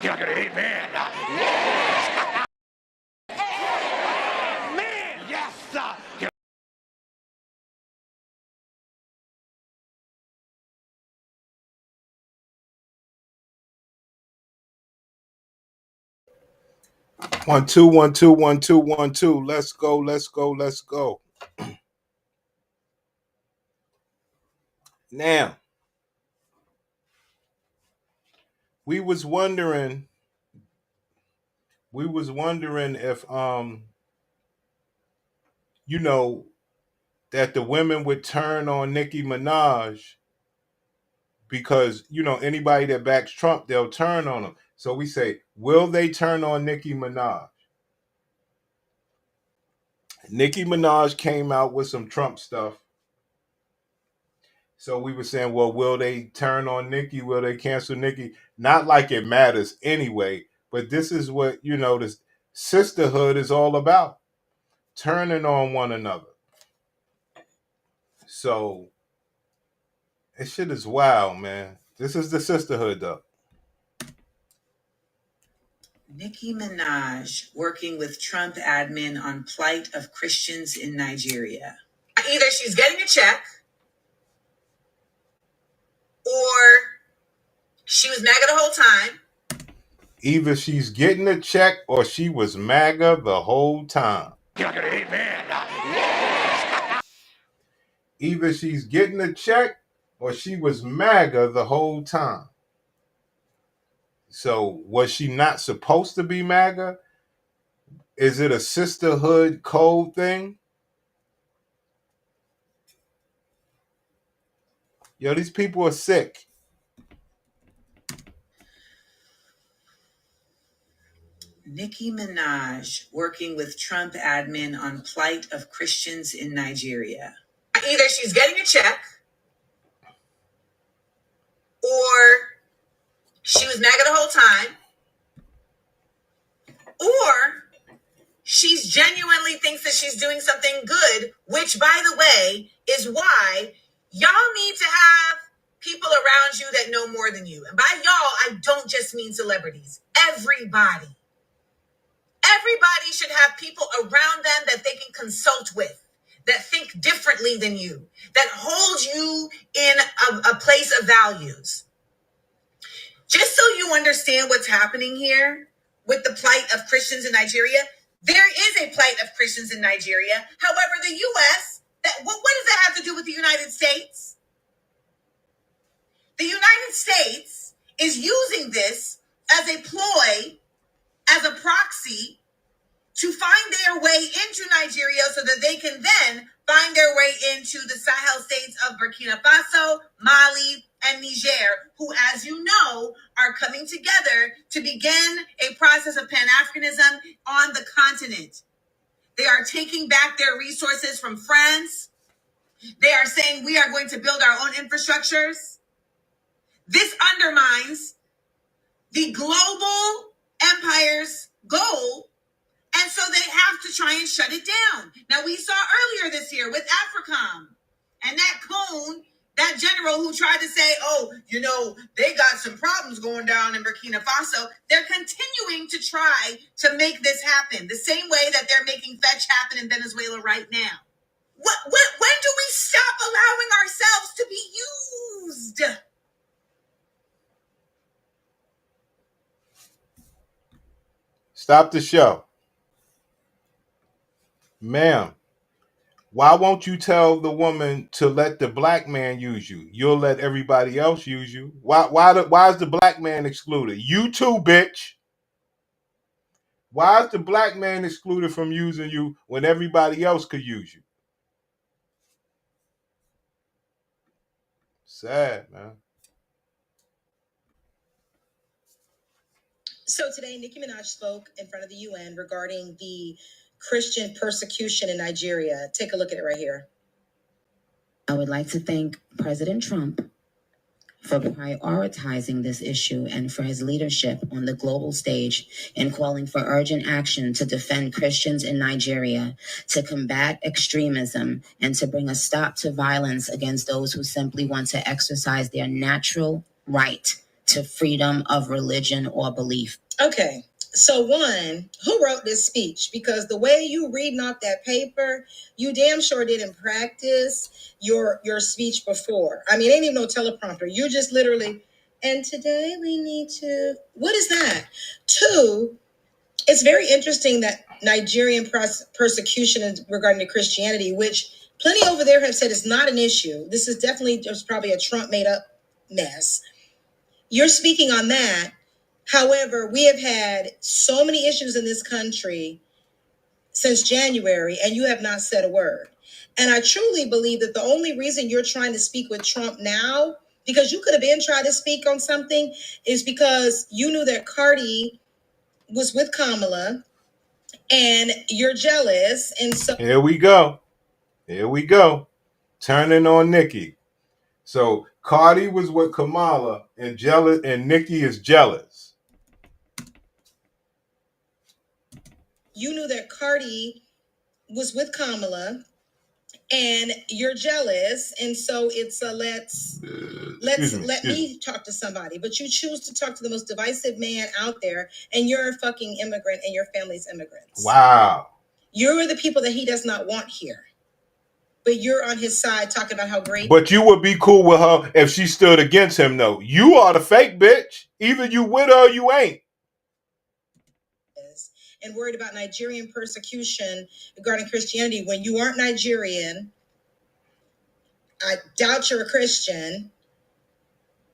Can I get an amen? Yes! Amen! Yes, sir! One, two, 1, 2, 1, 2, 1, 2. Let's go, let's go, let's go. Now, we was wondering if you know that the women would turn on Nicki Minaj because anybody that backs Trump, they'll turn on him. So we say, will they turn on Nicki Minaj? Nicki Minaj came out with some Trump stuff. So we were saying, well, will they turn on Nicki? Will they cancel Nicki? Not like it matters anyway, but this is what, this sisterhood is all about. Turning on one another. So this shit is wild, man. This is the sisterhood, though. Nicki Minaj working with Trump admin on plight of Christians in Nigeria. Either she's getting a check or she was MAGA the whole time. Either she's getting a check or she was MAGA the whole time. Can I get an amen? Yes! Either she's getting a check or she was MAGA the whole time. So was she not supposed to be MAGA? Is it a sisterhood code thing? Yo, these people are sick. Nicki Minaj working with Trump admin on plight of Christians in Nigeria. Either she's getting a check or she was MAGA the whole time, or she's genuinely thinks that she's doing something good, which, by the way, is why y'all need to have people around you that know more than you. And by y'all, I don't just mean celebrities. Everybody. Everybody should have people around them that they can consult with, that think differently than you, that hold you in a place of values. Just so you understand what's happening here with the plight of Christians in Nigeria, there is a plight of Christians in Nigeria. However, the U.S., what does that have to do with the United States? The United States is using this as a ploy, as a proxy, to find their way into Nigeria so that they can then find their way into the Sahel states of Burkina Faso, Mali, and Niger, who, as you know, are coming together to begin a process of Pan-Africanism on the continent. They are taking back their resources from France. They are saying we are going to build our own infrastructures. This undermines the global empire's goal, and so they have to try and shut it down. Now, we saw earlier this year with AFRICOM and that coon, that general who tried to say, they got some problems going down in Burkina Faso. They're continuing to try to make this happen the same way that they're making fetch happen in Venezuela right now. When do we stop allowing ourselves to be used? Stop the show. Ma'am, why won't you tell the woman to let the black man use you? You'll let everybody else use you. Why is the black man excluded? You too, bitch. Why is the black man excluded from using you when everybody else could use you? Sad, man. So today, Nicki Minaj spoke in front of the UN regarding the Christian persecution in Nigeria. Take a look at it right here. I would like to thank President Trump for prioritizing this issue and for his leadership on the global stage in calling for urgent action to defend Christians in Nigeria, to combat extremism, and to bring a stop to violence against those who simply want to exercise their natural right to freedom of religion or belief. Okay. So one, who wrote this speech? Because the way you reading off that paper, you damn sure didn't practice your speech before. I mean, it ain't even no teleprompter. You just literally, and today we need to, what is that? Two, it's very interesting that Nigerian persecution regarding to Christianity, which plenty over there have said is not an issue. This is definitely just probably a Trump made up mess. You're speaking on that. However, we have had so many issues in this country since January, and you have not said a word. And I truly believe that the only reason you're trying to speak with Trump now, because you could have been trying to speak on something, is because you knew that Cardi was with Kamala and you're jealous. And so Here we go. Here we go. Turning on Nicki. So Cardi was with Kamala and Nicki is jealous. You knew that Cardi was with Kamala and you're jealous, and so it's a let me talk to somebody, but you choose to talk to the most divisive man out there, and you're a fucking immigrant and your family's immigrants. Wow. You're the people that he does not want here, but you're on his side talking about how great. But you would be cool with her if she stood against him, though. You are the fake bitch. Either you with her or you ain't. And worried about Nigerian persecution regarding Christianity when you aren't Nigerian. I doubt you're a Christian.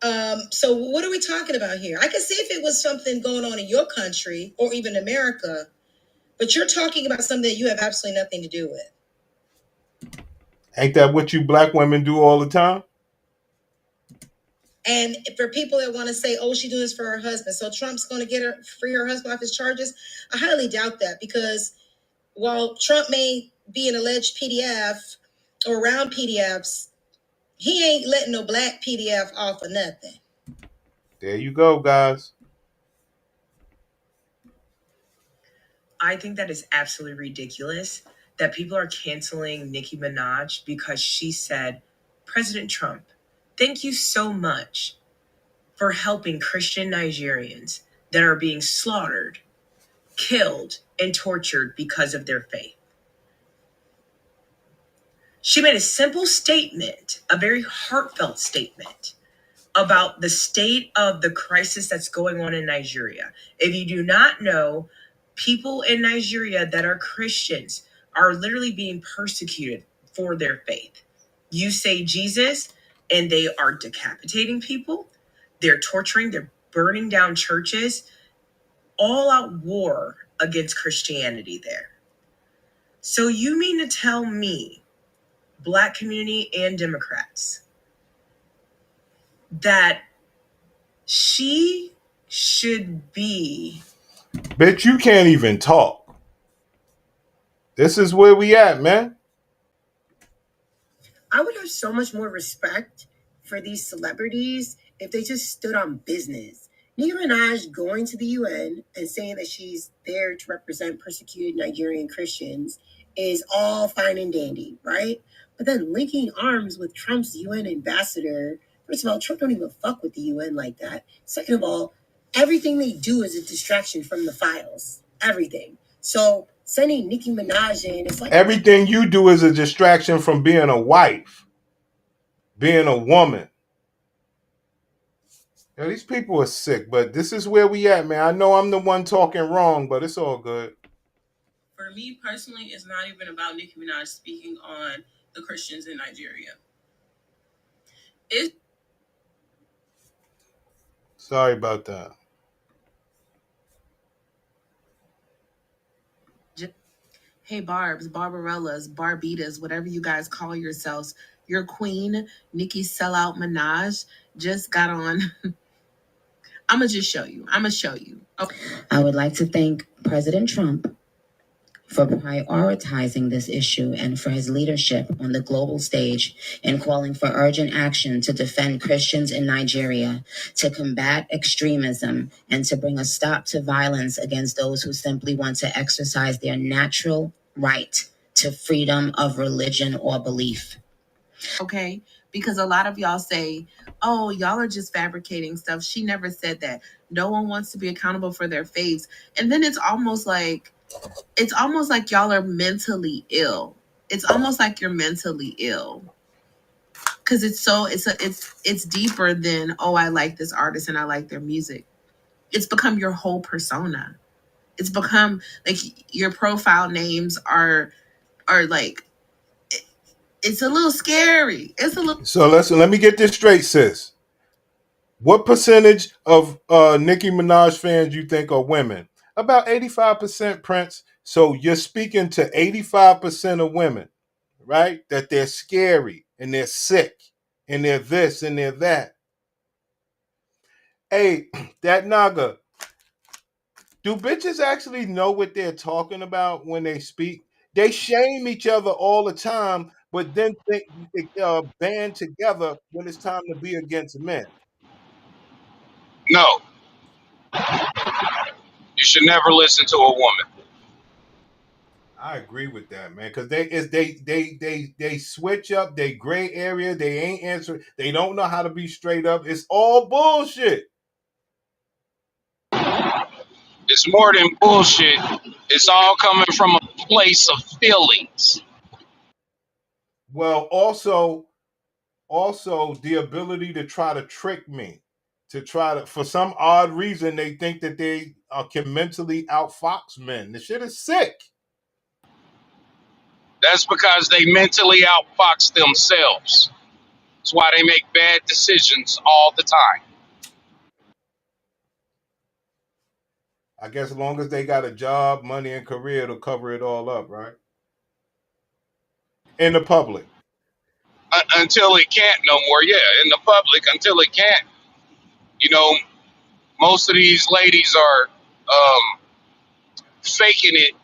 So what are we talking about here? I can see if it was something going on in your country or even America, but you're talking about something that you have absolutely nothing to do with. Ain't that what you black women do all the time? And for people that want to say, oh, she's doing this for her husband, so Trump's going to get her, free her husband off his charges, I highly doubt that, because while Trump may be an alleged PDF or around PDFs, he ain't letting no black PDF off of nothing. There you go, guys. I think that is absolutely ridiculous that people are canceling Nicki Minaj because she said, President Trump, thank you so much for helping Christian Nigerians that are being slaughtered, killed, and tortured because of their faith. She made a simple statement, a very heartfelt statement about the state of the crisis that's going on in Nigeria. If you do not know, people in Nigeria that are Christians are literally being persecuted for their faith. You say Jesus, and they are decapitating people. They're torturing, they're burning down churches. All out war against Christianity there. So you mean to tell me, Black community and Democrats, that she should be... Bitch, you can't even talk. This is where we at, man. I would have so much more respect for these celebrities if they just stood on business. Nicki Minaj going to the UN and saying that she's there to represent persecuted Nigerian Christians is all fine and dandy, right? But then linking arms with Trump's UN ambassador, first of all, Trump don't even fuck with the UN like that. Second of all, everything they do is a distraction from the files. Everything. So sending Nicki Minaj in, it's like everything you do is a distraction from being a wife, being a woman. Yo, these people are sick, but this is where we at, man. I know I'm the one talking wrong, but it's all good. For me personally, it's not even about Nicki Minaj speaking on the Christians in Nigeria. Sorry about that. Hey, Barbs, Barbarellas, Barbitas, whatever you guys call yourselves, your queen, Nicki Sellout Minaj, just got on. I'm going to just show you. Okay. I would like to thank President Trump for prioritizing this issue and for his leadership on the global stage in calling for urgent action to defend Christians in Nigeria, to combat extremism, and to bring a stop to violence against those who simply want to exercise their natural right to freedom of religion or belief. Okay, because a lot of y'all say, oh, y'all are just fabricating stuff. She never said that. No one wants to be accountable for their faves. And then it's almost like y'all are mentally ill. It's almost like you're mentally ill. Cause it's deeper than, oh, I like this artist and I like their music. It's become your whole persona. It's become like your profile names are like, it's a little scary. It's a little. So let me get this straight, sis. What percentage of Nicki Minaj fans you think are women? About 85%, Prince. So you're speaking to 85% of women, right? That they're scary and they're sick and they're this and they're that. Hey, that Naga, do bitches actually know what they're talking about when they speak? They shame each other all the time, but then they band together when it's time to be against men. No, you should never listen to a woman. I agree with that, man, because they switch up, they gray area, they ain't answering, they don't know how to be straight up. It's all bullshit. It's more than bullshit. It's all coming from a place of feelings. Well, also the ability to try to trick me, for some odd reason they think that they can mentally outfox men. The shit is sick. That's because they mentally outfox themselves. That's why they make bad decisions all the time. I guess as long as they got a job, money, and career, it'll cover it all up, right? In the public. Until it can't no more. Yeah, in the public, until it can't. You know, most of these ladies are faking it,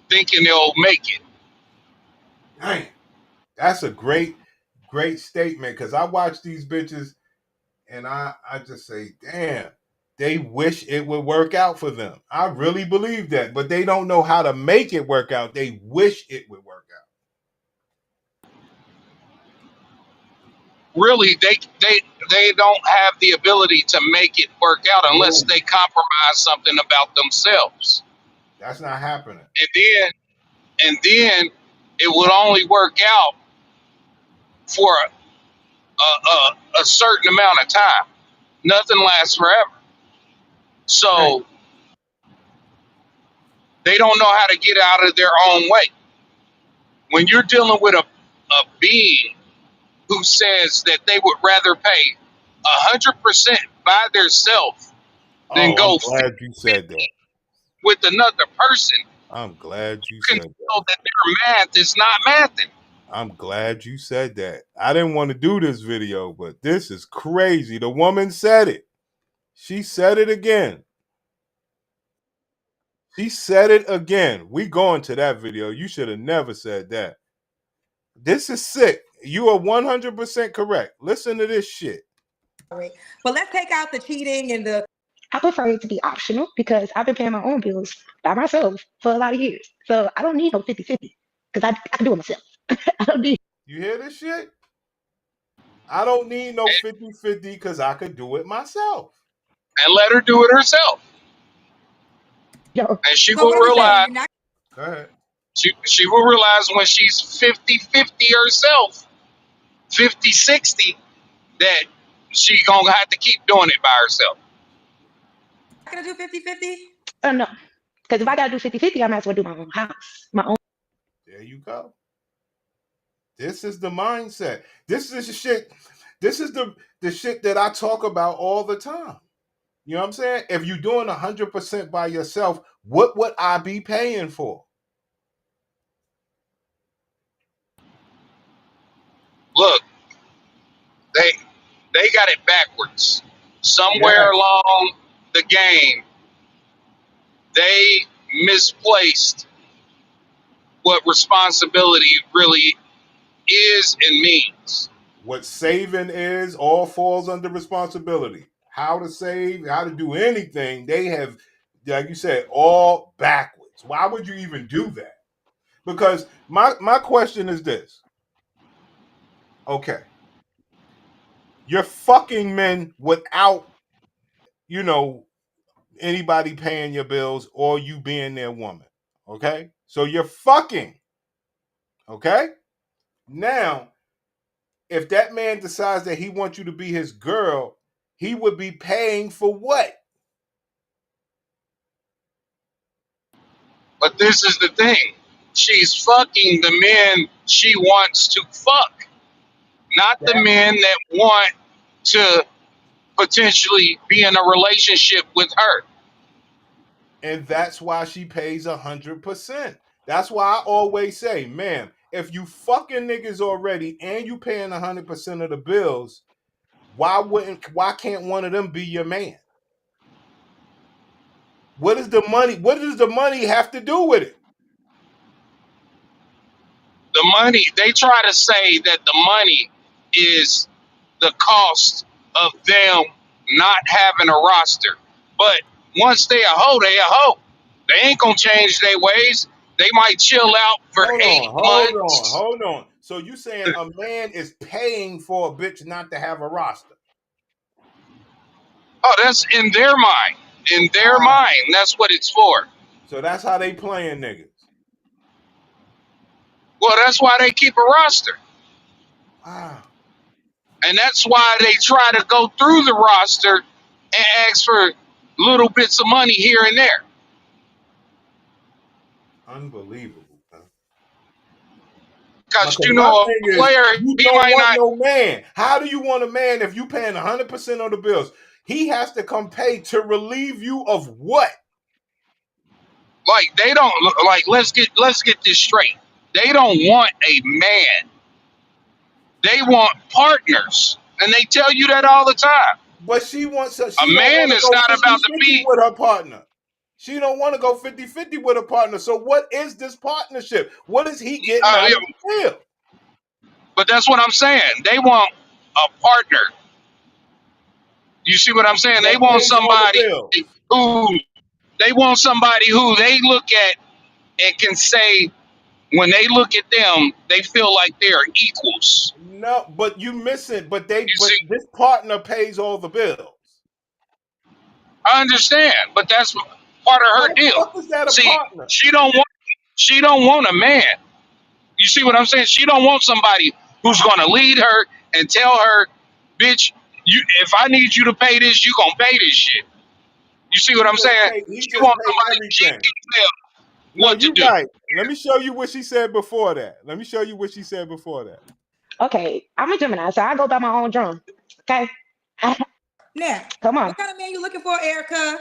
thinking they'll make it. Dang. That's a great statement, because I watch these bitches and I just say, damn, they wish it would work out for them. I really believe that, but they don't know how to make it work out. They wish it would work out. Really, they don't have the ability to make it work out unless they compromise something about themselves. That's not happening. And then it would only work out for a certain amount of time. Nothing lasts forever. So they don't know how to get out of their own way. When you're dealing with a being who says that they would rather pay 100% by themselves than I'm go glad you said that. with another person, I'm glad you you can said tell that. that their math is not mathing. I'm glad you said that. I didn't want to do this video, but this is crazy. The woman said it. She said it again. She said it again. We going to that video. You should have never said that. This is sick. You are 100% correct. Listen to this shit. But let's take out the cheating and the. I prefer it to be optional because I've been paying my own bills by myself for a lot of years. So I don't need no 50-50 because I can do it myself. I don't need. You hear this shit? I don't need no 50-50 because I could do it myself. And let her do it herself. Yo. And she will realize. Go ahead. She will realize when she's 50-50 herself, 50-60, that she gonna have to keep doing it by herself. Gonna do 50-50? No. Because if I gotta do 50-50, I might as well do my own house. My own. There you go. This is the mindset. This is the shit. This is the shit that I talk about all the time. You know what I'm saying? If you're doing 100% by yourself, what would I be paying for? Look, they got it backwards. Somewhere along the game, they misplaced what responsibility really is and means. What saving is all falls under responsibility. How to save, how to do anything, they have, like you said, all backwards. Why would you even do that? Because my question is this. Okay. You're fucking men without, anybody paying your bills or you being their woman. Okay? So you're fucking. Okay? Now, if that man decides that he wants you to be his girl, he would be paying for what? But this is the thing. She's fucking the men she wants to fuck, not the That, men that want to potentially be in a relationship with her. and that's why she pays 100%. That's why I always say, ma'am, if you fucking niggas already and you paying 100% of the bills, why can't one of them be your man? What does the money have to do with it? The money, they try to say that the money is the cost of them not having a roster. But once they a hoe, they a hoe. They ain't gonna change their ways. They might chill out for Hold eight on, hold on, months. hold on. So you saying a man is paying for a bitch not to have a roster? Oh, that's in their mind. In their Ah, mind, that's what it's for. so that's how they playing niggas. Well, that's why they keep a roster. Wow, And that's why they try to go through the roster and ask for little bits of money here and there. unbelievable. Man. Because, Because you my know, thing a is, player, you he don't might want not, no man. How do you want a man if you paying 100% of the bills? He has to come pay to relieve you of what? like, they don't, like, let's get this straight. They don't want a man. They want partners. And they tell you that all the time. But she A don't want man to is go not about to 50-50 be, with her partner. She don't want to go 50-50 with her partner. So what is this partnership? What is he getting out yeah, of the deal? but that's what I'm saying. They want a partner. You see what I'm saying? They That want pays all the somebody bills. who they look at and can say when they look at them, they feel like they're equals. No, but you miss it. But You see, this partner pays all the bills. I understand, but that's part of How her the deal. fuck is that a See, partner? she don't want a man. You see what I'm saying? She don't want somebody who's gonna lead her and tell her, bitch, if I need you to pay this, you gonna pay this shit. You see what I'm saying? He She just wants pay somebody she everything. can tell No, what to you do. right. Let me show you what she said before that. Okay, I'm a Gemini, so I go by my own drum. Okay. Now, Come on. what kind of man you looking for, Erica?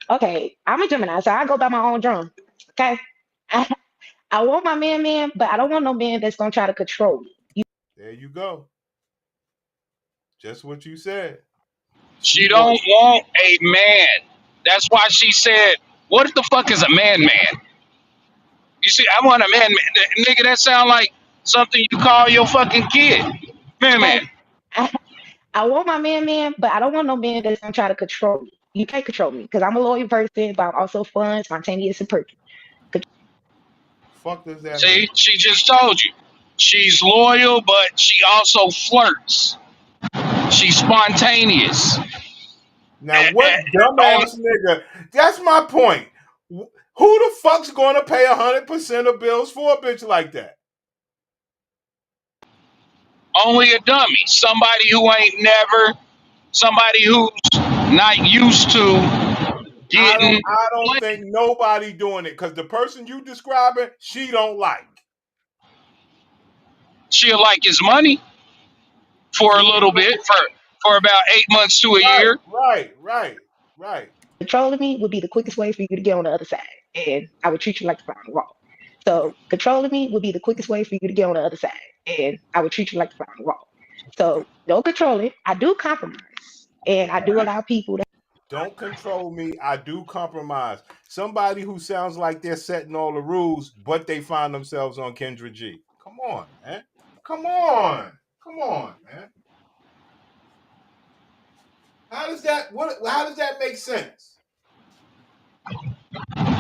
Okay, I'm a Gemini, so I go by my own drum. Okay. I want my man, but I don't want no man that's gonna try to control me. There you go. Just what you said. She She don't wants. want a man. That's why she said, "What the fuck is a man, man?" You see, I want a man, man. Nigga, that sound like something you call your fucking kid, man, Okay. man. I want my man, but I don't want no man that's gonna try to control me. You can't control me because I'm a loyal person, but I'm also fun, spontaneous, and perky. Fuck does that See, mean? she just told you. She's loyal, but she also flirts. She's spontaneous. Now, what dumbass nigga? That's my point. Who the fuck's gonna pay 100% of bills for a bitch like that? Only a dummy. Somebody who's not used to getting I don't plenty. think nobody doing it because the person you describing, she don't like. She'll like his money for a See, little bit, for about 8 months to a right, year. right, right, right. Controlling me would be the quickest way for you to get on the other side, and I would treat you like the final wall. So controlling me would be the quickest way for you to get on the other side, and I would treat you like the final wall. So don't control it. I do compromise, and I do allow people to. Don't control me. I do compromise. Somebody who sounds like they're setting all the rules, but they find themselves on Kendra G. Come on, man. Come on. Come on, man. How does that make sense?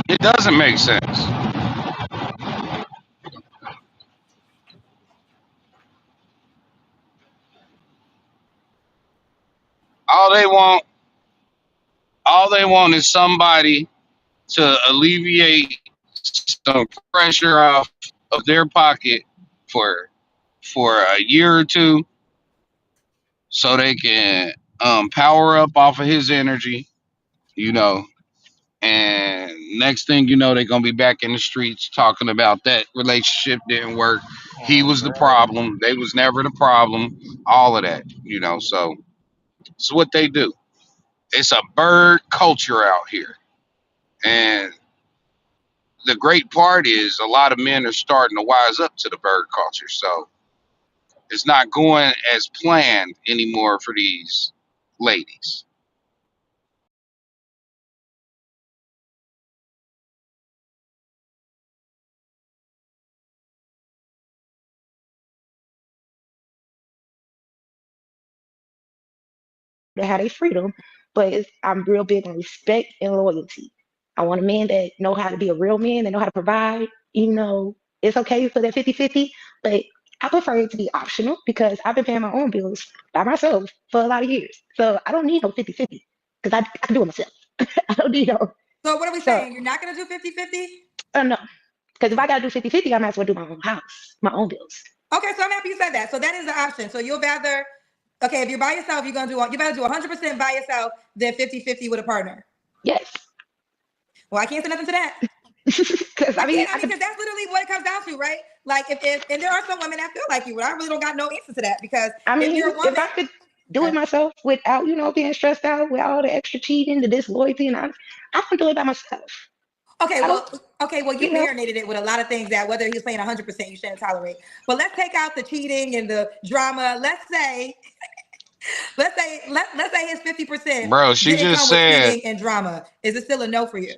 It doesn't make sense. all they want is somebody to alleviate some pressure off of their pocket for a year or two, so they can power up off of his energy, you know. And next thing you know, they're gonna be back in the streets talking about that relationship didn't work. He was the problem. They was never the problem. All of that, you know. So it's what they do. It's a bird culture out here, and the great part is a lot of men are starting to wise up to the bird culture. So it's not going as planned anymore for these ladies. They have their freedom, but I'm real big on respect and loyalty. I want a man that know how to be a real man, that know how to provide. It's okay for that 50-50, but I prefer it to be optional because I've been paying my own bills by myself for a lot of years. So I don't need no 50-50 because I can do it myself. I don't need no. So what are we So, saying? You're not going to do 50-50? no. Because if I got to do 50-50, I might as well do my own house, my own bills. Okay, so I'm happy you said that. So that is the option. So you'll rather, okay, if you're by yourself, you better do 100% by yourself than 50-50 with a partner. Yes. Well, I can't say nothing to that. Because I mean, because that's literally what it comes down to, right? Like, if and there are some women that feel like you, but I really don't got no answer to that because if you're a woman, if I could do it myself without, being stressed out with all the extra cheating, the disloyalty, and I can do it by myself. Okay, well, you you know. marinated it with a lot of things that whether he's playing 100%, you shouldn't tolerate. But let's take out the cheating and the drama. Let's say his 50% Bro, she didn't just come with said, cheating and drama. Is it still a no for you?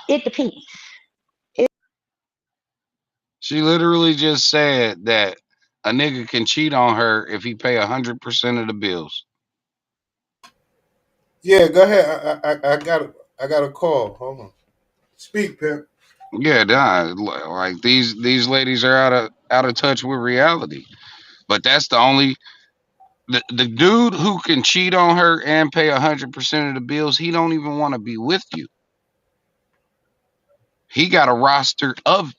It depends. she literally just said that a nigga can cheat on her if he pay 100% of the bills. Yeah, go ahead. I got a call. Hold on. Speak, pimp. Yeah, nah, like these ladies are out of touch with reality. But that's the only the dude who can cheat on her and pay 100% of the bills. He don't even want to be with you. He got a roster of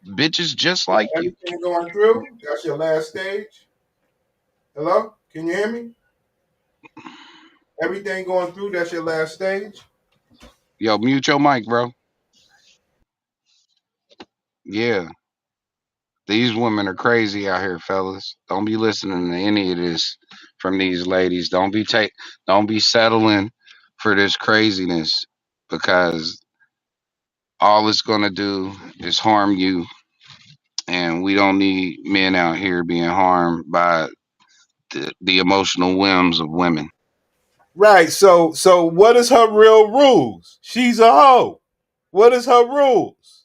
bitches just like you. Everything going through? That's your last stage? Hello? Can you hear me? Everything going through? That's your last stage? Yo, mute your mic, bro. Yeah. These women are crazy out here, fellas. Don't be listening to any of this from these ladies. Don't be settling for this craziness because all it's gonna do is harm you. And we don't need men out here being harmed by the emotional whims of women. Right. So what is her real rules? She's a hoe. What is her rules?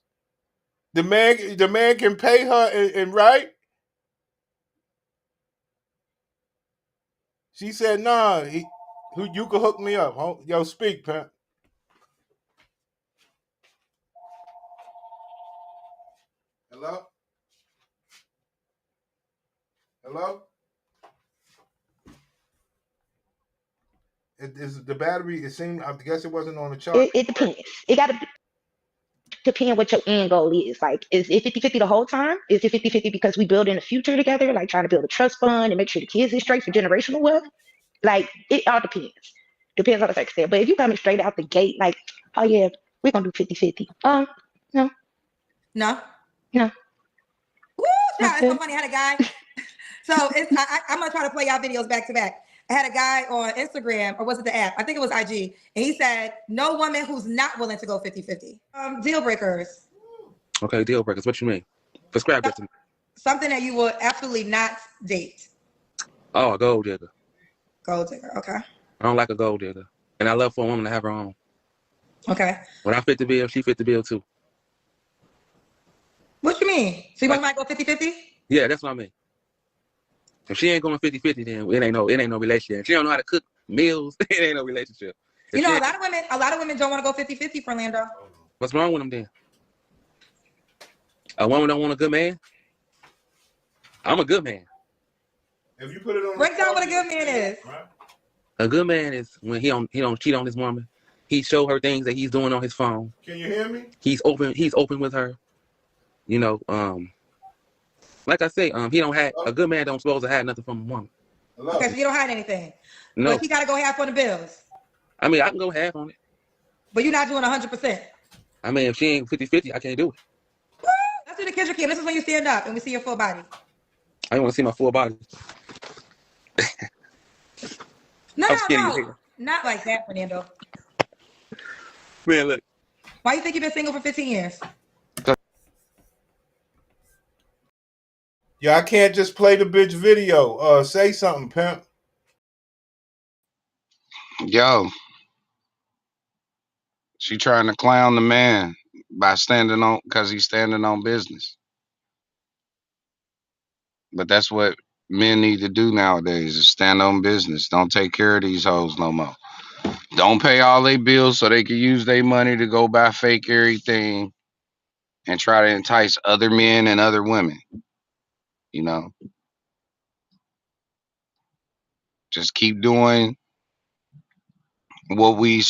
The man can pay her and right? She said, nah, you can hook me up. Yo, speak, pimp. Hello? Hello? Is the battery, it seemed, I guess it wasn't on the chart. It depends. It got to depend what your end goal is. Like, is it 50-50 the whole time? Is it 50-50 because we build in a future together, like trying to build a trust fund and make sure the kids is straight for generational wealth? Like, it all depends. Depends on the circumstance. But if you coming straight out the gate, like, oh yeah, we're gonna do 50-50. No. No. No. Woo, child, it's so funny. I had a guy. So I'm gonna try to play y'all videos back to back. I had a guy on Instagram, or was it the app? I think it was IG. And he said, no woman who's not willing to go 50-50. Deal breakers. Okay, deal breakers. What you mean? Prescribe that to me. Something that you will absolutely not date. Oh, a gold digger. Gold digger, okay. I don't like a gold digger. And I love for a woman to have her own. Okay. When I fit the bill, she fit the bill too. What you mean? So you might go 50-50? Yeah, that's what I mean. If she ain't going 50-50, then it ain't no relationship. If she don't know how to cook meals, it ain't no relationship. You know, a lot of women don't want to go 50-50 for Orlando. What's wrong with them then? A woman don't want a good man? I'm a good man. If you put it on Break down what a good man is. A good man is when he don't cheat on his woman. He show her things that he's doing on his phone. Can you hear me? He's open with her. You know, like I say, he don't have a good man don't supposed to have nothing from a woman. Okay, so you don't hide anything. No. But he got to go half on the bills. I mean, I can go half on it. But you're not doing 100%. I mean, if she ain't 50-50, I can't do it. Let's do the Kendrick Kim. This is when you stand up and we see your full body. I want to see my full body. No. Not like that, Fernando. Man, look. Why you think you've been single for 15 years? Yeah, I can't just play the bitch video. Say something, pimp. Yo, she trying to clown the man by because he's standing on business. But that's what men need to do nowadays is stand on business. Don't take care of these hoes no more. Don't pay all their bills so they can use their money to go buy fake everything and try to entice other men and other women. You know, just keep doing what we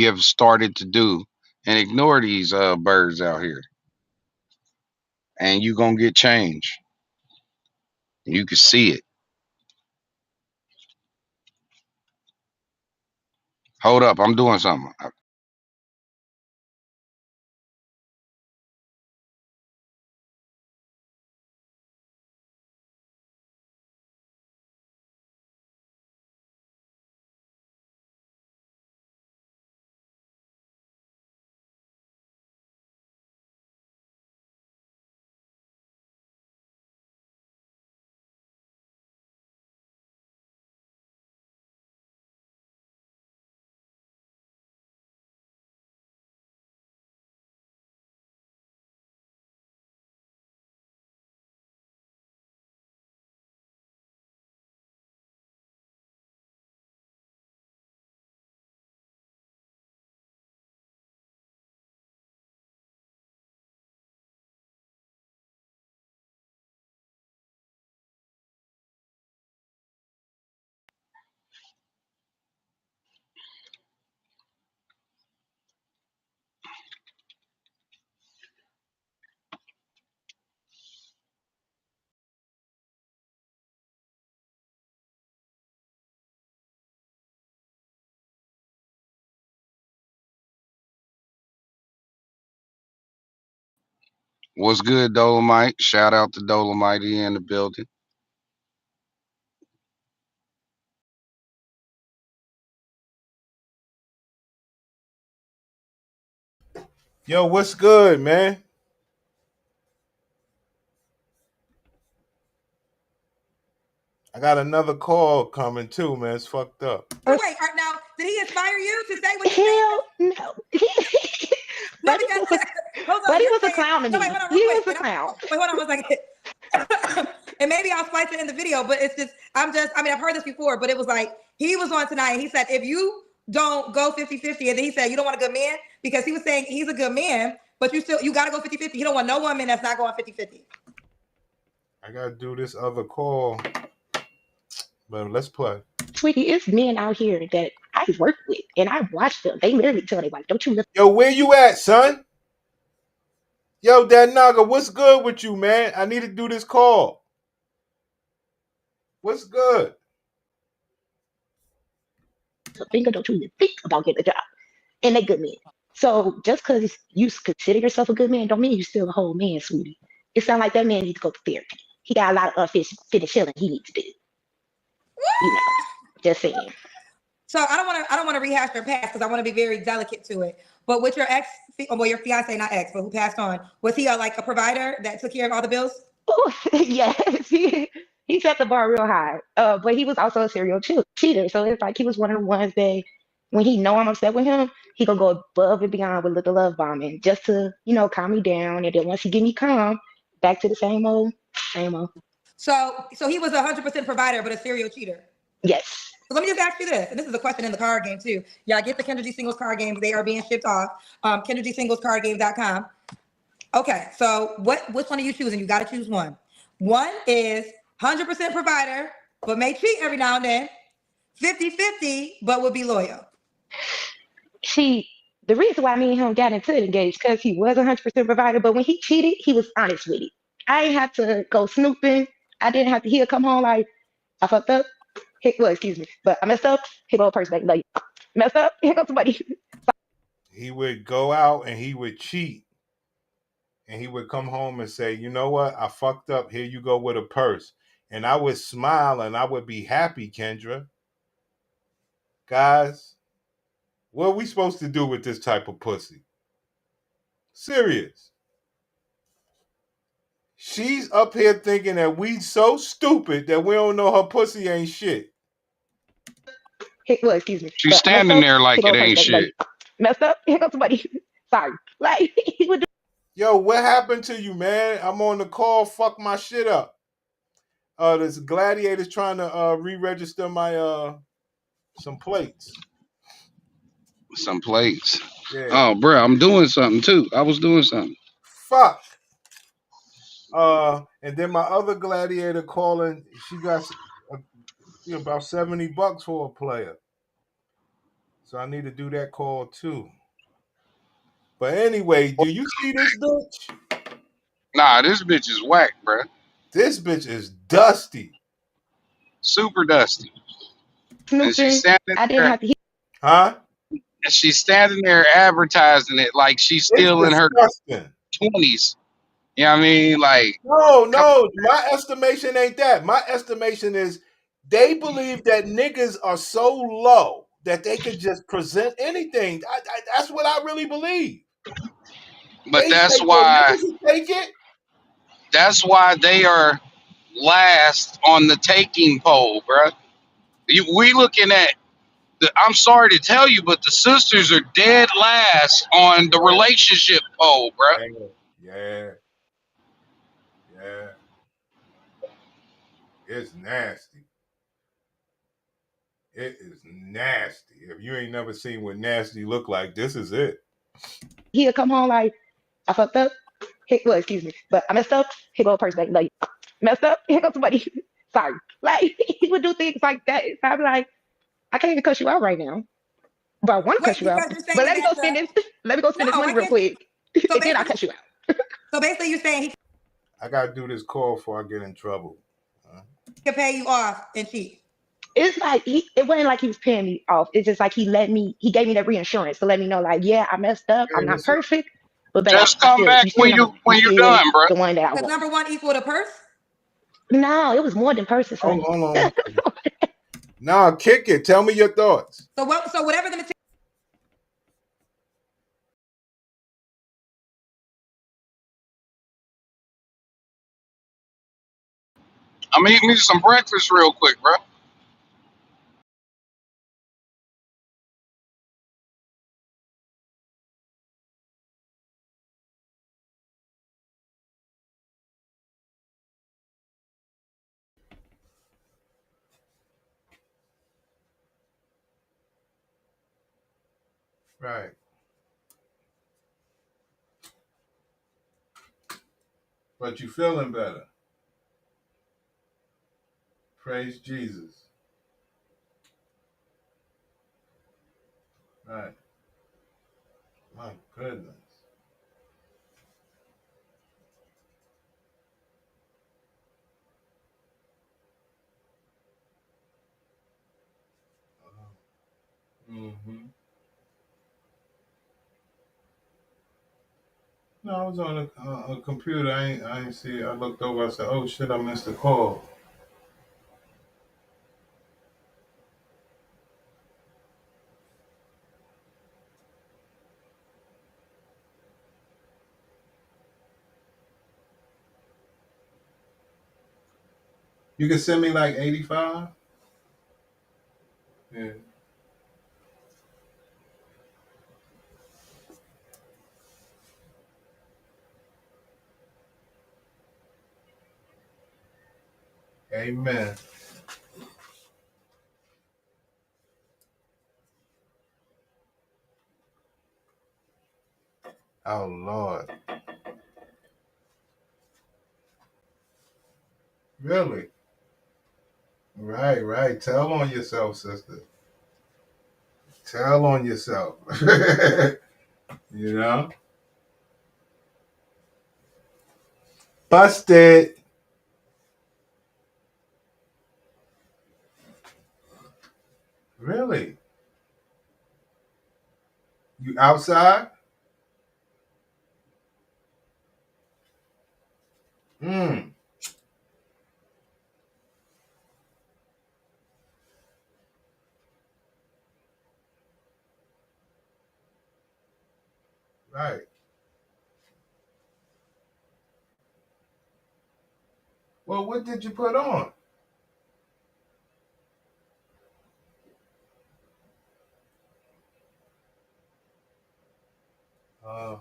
have started to do and ignore these birds out here. And you're going to get change. You can see it. Hold up, I'm doing something. What's good, Dolomite? Shout out to Dolomite in the building. Yo, what's good, man? I got another call coming too, man. It's fucked up. Wait, now, did he inspire you to say what he Hell no. No, Buddy because, was, hold on, Buddy you're was a saying- clown to no, me. wait, hold on, He real was quick. a clown. Wait, hold on one second. And maybe I'll splice it in the video, but it's just, I've heard this before, but it was like, he was on tonight and he said, if you don't go 50-50, and then he said, you don't want a good man, because he was saying he's a good man, but you got to go 50-50. He don't want no woman that's not going 50-50. I got to do this other call, but let's play. Sweetie, it's men out here that I work with and I watch them. They literally tell their wife, don't you look. Yo, where you at, son? Yo, that Naga, what's good with you, man? I need to do this call. What's good? Finger, don't you even think about getting a job. And they good men. So just because you consider yourself a good man, don't mean you're still a whole man, sweetie. It sounds like that man needs to go to therapy. He got a lot of unfinished healing he needs to do. You know, just saying. So I don't want to rehash your past because I want to be very delicate to it. But with your your fiance, not ex, but who passed on, was he like a provider that took care of all the bills? Oh, yes. He set the bar real high. But he was also a serial cheater. So it's like he was one of the ones that when he know I'm upset with him, he gonna go above and beyond with the love bombing just to, calm me down. And then once he get me calm, back to the same old. So he was 100% provider, but a serial cheater. Yes. So let me just ask you this, and this is a question in the card game too. Y'all get the Kendra G Singles card games. They are being shipped off. KendraGSinglesCardGames.com. Okay, so which one are you choosing? You got to choose one. One is 100% provider, but may cheat every now and then. 50-50, but would be loyal. The reason why me and him got into it engaged because he was 100% provider, but when he cheated, he was honest with it. I ain't have to go snooping. I didn't have to. He'll come home like, I fucked up. Excuse me, but I messed up. Here go a person back. Like, messed up. Here goes somebody. He would go out and he would cheat. And he would come home and say, you know what? I fucked up. Here you go with a purse. And I would smile and I would be happy, Kendra. Guys, what are we supposed to do with this type of pussy? Serious. She's up here thinking that we so stupid that we don't know her pussy ain't shit. Excuse me. She's standing there like it ain't shit. Like, messed up. Here goes somebody. Sorry. Like, he would do. Yo, what happened to you, man? I'm on the call. Fuck my shit up. This gladiator's trying to re-register my some plates. Some plates. Yeah. Oh, bro, I'm doing something too. I was doing something. Fuck. And then my other gladiator calling. She got about $70 for a player. So I need to do that call too. But anyway, do you see this bitch? Nah, this bitch is whack, bro. This bitch is dusty. Super dusty. And she's Snooping. standing I didn't there. have to. Huh? And she's standing there advertising it like she's still in her disgusting. 20s. You know what I mean? Like, no. My estimation ain't that. My estimation is they believe that niggas are so low that they could just present anything. That's what I really believe. but They that's say, why take it. that's why they are last on the taking poll, bro. We looking at I'm sorry to tell you, but the sisters are dead last on the relationship poll, bro. Yeah. It's nasty. It is nasty. If you ain't never seen what nasty look like, this is it. He'll come home like, I fucked up. Excuse me, but I messed up. Here go a person back. Like, messed up. Here goes somebody. Sorry. Like, he would do things like that. I'd be like, I can't even cuss you out right now. But I want to cuss you out. But let me go spend this. Let me go spend this money real quick. So and then I'll cuss you out. So basically, you're saying he I gotta do this call before I get in trouble. can pay you off and cheat. It's like it wasn't like he was paying me off. It's just like he gave me that reassurance to let me know, like, yeah, I messed up. I'm not perfect, but babe, Just come back when you're done, bro. The one that I Does want. number one equal the purse? No, it was more than purses. Hold on. Nah, kick it. Tell me your thoughts. So whatever the material. I'm eating me some breakfast real quick, bro. Right. But you feeling better. Praise Jesus. Right. My goodness. Mm-hmm. No, I was on a computer. I ain't see it. I looked over. I said, "Oh shit, I missed the call." You can send me like 85. Yeah. Amen. Oh Lord. Really? Right. Tell on yourself, sister. Tell on yourself. You know? Busted. Really? You outside? Mm. Right. Well, what did you put on? Um,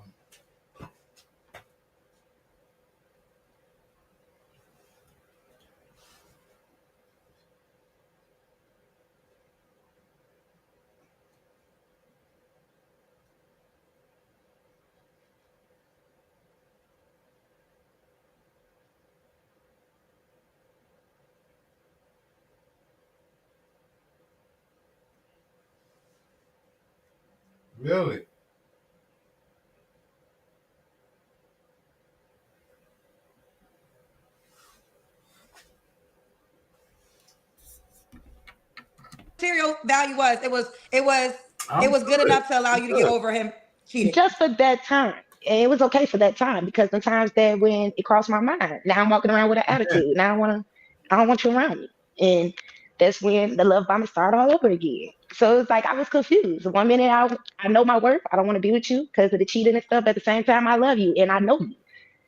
really? Material value was it I'm was good good. enough to allow I'm you to get good. over him cheating. Just for that time. And it was okay for that time because the times that when it crossed my mind, now I'm walking around with an attitude. Now I don't want you around me. And that's when the love bombing started all over again. So it's like I was confused. One minute I know my worth. I don't want to be with you because of the cheating and stuff. At the same time, I love you and I know you.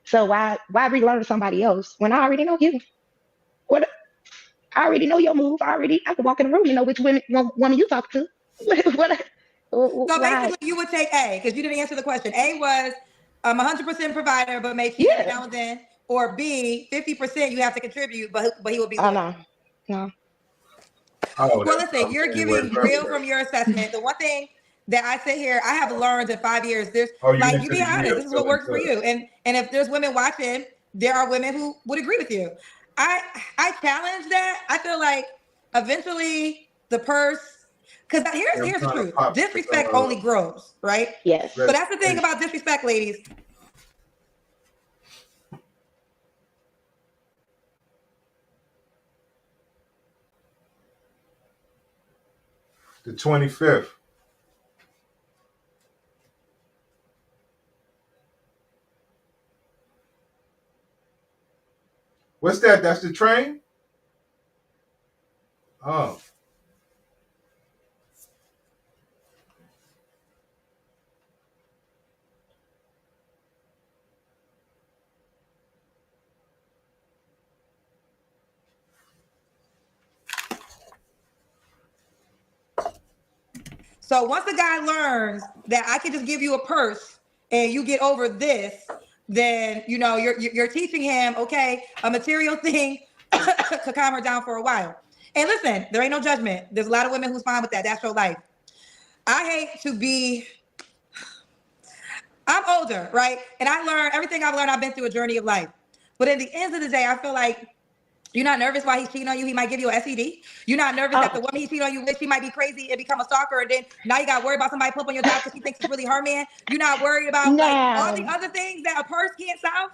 So why relearn somebody else when I already know you? What I already know your move. I can walk in the room and know which woman you talk to. what So why? basically, you would take A because you didn't answer the question. A was 100% provider, but may cheat every Yeah. now and then. Or B, 50% you have to contribute, but he will be I loyal. know. No. Oh, Well, that's listen, what you're I'm saying. Word, giving word, real word. from your assessment. The one thing that I sit here, I have learned in 5 years. There's Oh, you like you into be the honest. year This is what feeling works for good. you. And if there's women watching, there are women who would agree with you. I I challenge that. I feel like eventually the purse, because Yeah, I'm here's the trying to truth. pop this Disrespect only grows, right? Yes. So that's the thing registration. about disrespect, ladies. The 25th. What's that? That's the train? Oh. So once the guy learns that I can just give you a purse and you get over this, then you know you're teaching him, okay, a material thing could calm her down for a while. And listen, there ain't no judgment. There's a lot of women who's fine with that. That's your life. I hate to be. I'm older, right? And I learned everything I've learned. I've been through a journey of life. But at the end of the day, I feel like you're not nervous while he's cheating on you. He might give you a SED. You're not nervous that the Oh, woman he cheated on you with, she might be crazy and become a stalker. And then now you got to worry about somebody pull up on your job because she thinks it's really her man. You're not worried about like all the now, other things that a purse can't solve.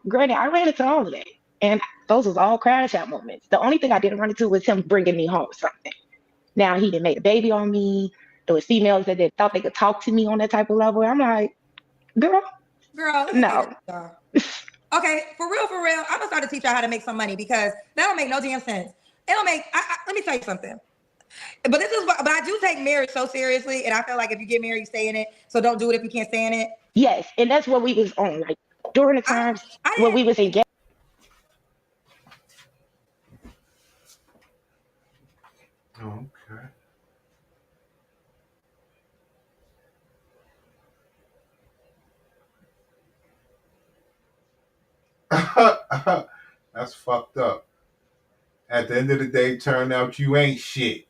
granted, I ran into all of that, and those was all crash out moments. The only thing I didn't run into was him bringing me home something. Now he did made a baby on me. There was females that they thought they could talk to me on that type of level. I'm like, girl, Girl, let me tell you no. this, y'all. Okay, for real, I'm gonna start to teach y'all how to make some money because that don't make no damn sense. It don't make. Let me tell you something. But but I do take marriage so seriously, and I feel like if you get married, you stay in it. So don't do it if you can't stay in it. Yes, and that's what we was on. Like during the I times I when didn't. we was engaged. Oh, okay. That's fucked up. At the end of the day, turn out you ain't shit.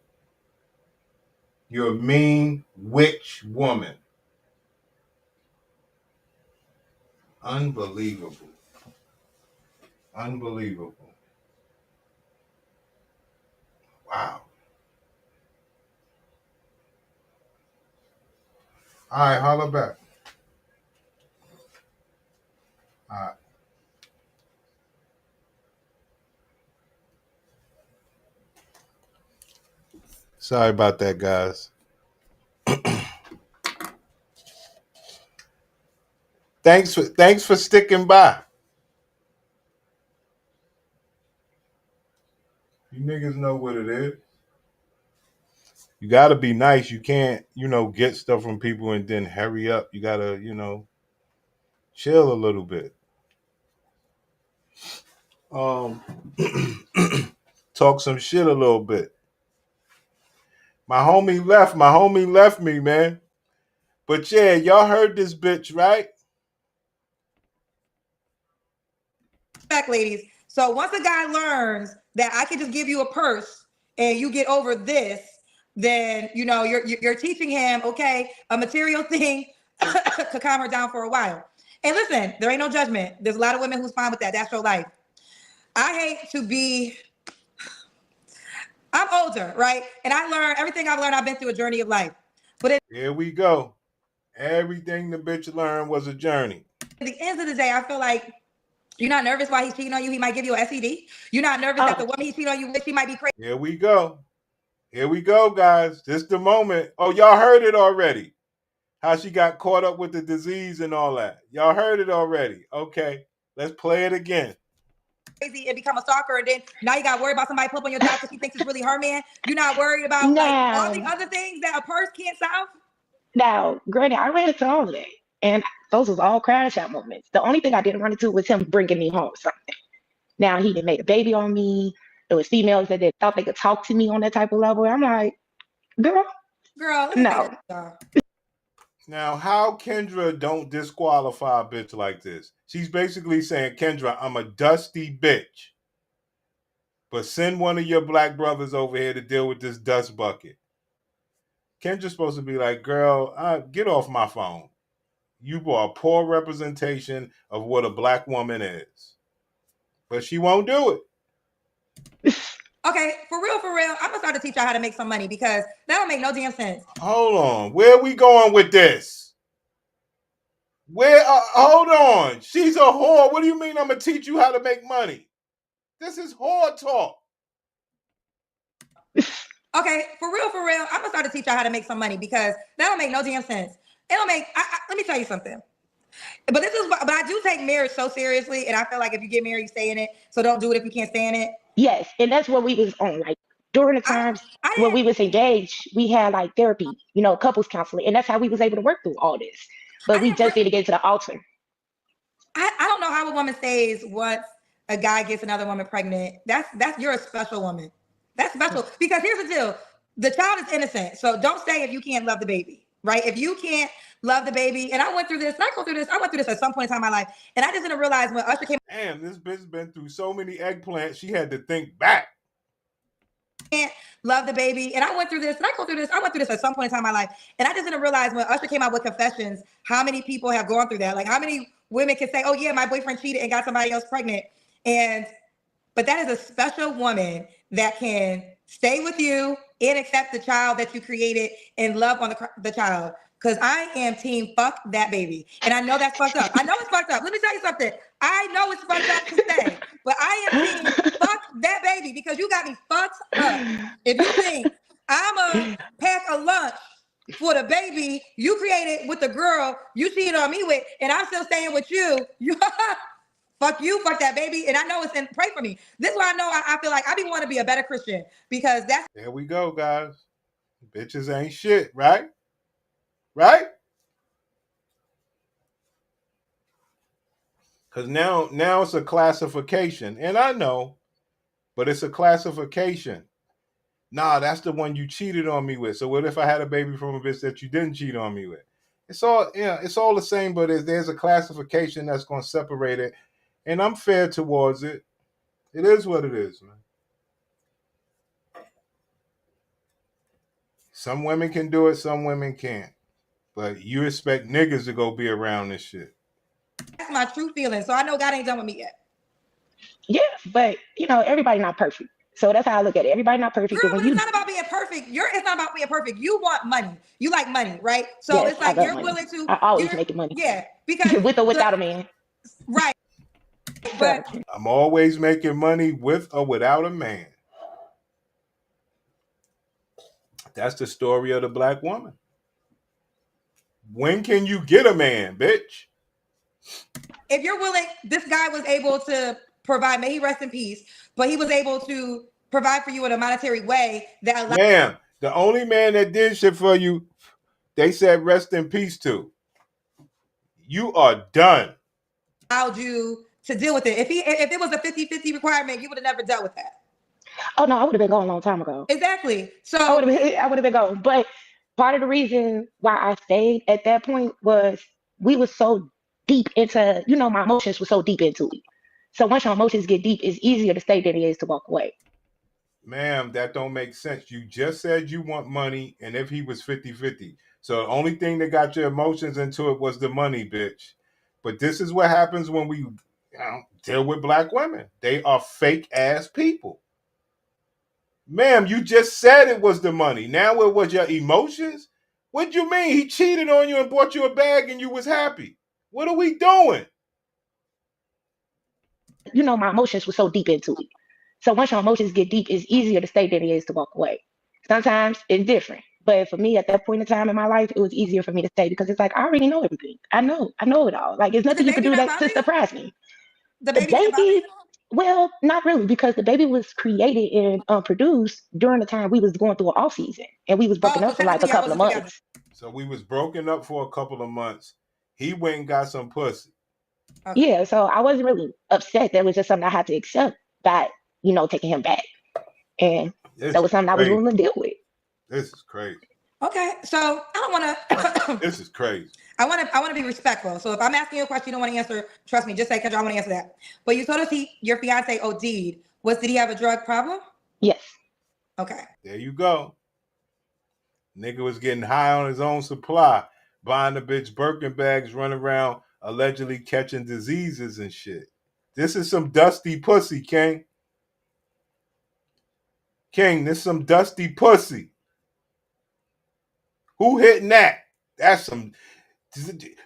You're a mean witch woman. Unbelievable. Unbelievable. All right, holla back. All right. Sorry about that, guys. Thanks for sticking by. You niggas know what it is. You gotta be nice. You can't, get stuff from people and then hurry up. You gotta, chill a little bit. Um, talk some shit a little bit. My homie left. My homie left me, man. But yeah, y'all heard this bitch, right? Back, ladies. So once a guy learns that I can just give you a purse and you get over this, then you're teaching him, okay, a material thing could calm her down for a while. And listen, there ain't no judgment. There's a lot of women who's fine with that. That's your life. I hate to be. I'm older, right? And I learned everything I've learned. I've been through a journey of life. But Here we go. Everything the bitch learned was a journey. at the end of the day, I feel like you're not nervous while he's cheating on you. He might give you a SED. You're not nervous that the woman he's cheating on you with, she might be crazy. Here we go. Here we go, guys. This the moment. Oh, y'all heard it already. How she got caught up with the disease and all that. Y'all heard it already. Okay, let's play it again. Crazy and become a stalker, and then now you got to worry about somebody pull up on your job because she thinks it's really her man. You're not worried about like all the other things that a purse can't solve. Now, granted, I ran into all of that, and those was all crash out moments. The only thing I didn't run into was him bringing me home something. Now he done made a baby on me. There was females that thought they could talk to me on that type of level. I'm like, girl, no. Now, how Kendra don't disqualify a bitch like this? She's basically saying, Kendra, I'm a dusty bitch. But send one of your black brothers over here to deal with this dust bucket. Kendra's supposed to be like, girl, get off my phone. You are a poor representation of what a black woman is. But she won't do it. Okay, for real, I'm gonna start to teach y'all how to make some money because that don't make no damn sense. Hold on, where are we going with this? Hold on, she's a whore. What do you mean I'm gonna teach you how to make money? This is whore talk. Okay, for real, I'm gonna start to teach y'all how to make some money because that don't make no damn sense. It don't make. Let me tell you something. But I do take marriage so seriously, and I feel like if you get married, you stay in it. So don't do it if you can't stay in it. Yes, and that's what we was on. Like during the times when we was engaged, we had like therapy, couples counseling, and that's how we was able to work through all this. But we just need to get to the altar. I don't know how a woman stays once a guy gets another woman pregnant. You're a special woman. That's special because here's the deal: the child is innocent, so don't stay if you can't love the baby, right? If you can't love the baby, and I went through this, and I go through this. I went through this at some point in time in my life, and I just didn't realize when Usher came. Damn, this bitch been through so many eggplants. She had to think back. Can't love the baby, and I went through this, and I go through this. I went through this at some point in time in my life, and I just didn't realize when Usher came out with Confessions, how many people have gone through that. Like how many women can say, "Oh yeah, my boyfriend cheated and got somebody else pregnant," but that is a special woman that can stay with you and accept the child that you created and love on the child. Because I am team fuck that baby. And I know that's fucked up. I know it's fucked up. Let me tell you something. I know it's fucked up to say, but I am team fuck that baby because you got me fucked up. If you think I'm a pack a lunch for the baby you created with the girl you cheated on me with, and I'm still staying with you, fuck you, fuck that baby. And I know it's in, pray for me. This is why I know I feel like I be want to be a better Christian because that's. There we go, guys. Bitches ain't shit, right? Right? Because now it's a classification. And I know, but it's a classification. Nah, that's the one you cheated on me with. So what if I had a baby from a bitch that you didn't cheat on me with? It's all the same, but there's a classification that's going to separate it. And I'm fair towards it. It is what it is, man. Some women can do it, some women can't. But you expect niggas to go be around this shit. That's my true feeling. So I know God ain't done with me yet. Yeah, but everybody not perfect. So that's how I look at it. Everybody not perfect, Girl, but when but it's you, not about being perfect. It's not about being perfect. You want money. You like money, right? So yes, it's I like love you're money. willing to, I always you're, making money, yeah, because with or the, without a man. right. So But I'm always making money with or without a man. That's the story of the black woman. When can you get a man, bitch? if you're willing, this guy was able to provide, may he rest in peace, but he was able to provide for you in a monetary way that Ma'am, the only man that did shit for you, they said rest in peace to. You are done. allowed you to deal with it. If it was a 50-50 requirement, you would have never dealt with that. oh no, I would have been gone a long time ago. Exactly. I So would have been gone. But part of the reason why I stayed at that point was we was so deep into, my emotions were so deep into it. So once your emotions get deep, it's easier to stay than it is to walk away. Ma'am, that don't make sense. You just said you want money, and if he was 50-50. So the only thing that got your emotions into it was the money, bitch. But this is what happens when we deal with black women. They are fake ass people. Ma'am, you just said it was the money. Now it was your emotions? What do you mean? He cheated on you and bought you a bag and you was happy. What are we doing? My emotions were so deep into it. So once your emotions get deep, it's easier to stay than it is to walk away. Sometimes it's different. But for me, at that point in time in my life, it was easier for me to stay because it's like I already know everything. I know it all. Like there's did the nothing you could baby do not that bother to you? surprise me. The The baby didn't bother you? baby, well, not really, because the baby was created and produced during the time we was going through an off season, and we was Oh, broken so up for like a technically y'all couple of wasn't together. months. So we was broken up for a couple of months. He went and got some pussy. Okay. Yeah, so I wasn't really upset. That was just something I had to accept by, taking him back, and This that is was something I was crazy. willing to deal with. This is crazy. Okay. So I don't want to. This is crazy. I want to be respectful. So if I'm asking you a question you don't want to answer, trust me, just say, Kendra, I want to answer that. But you told us your fiance OD'd. Did he have a drug problem? Yes. Okay. There you go. Nigga was getting high on his own supply, buying the bitch Birkin bags, running around allegedly catching diseases and shit. This is some dusty pussy, King. King, this is some dusty pussy. Who hitting that? That's some...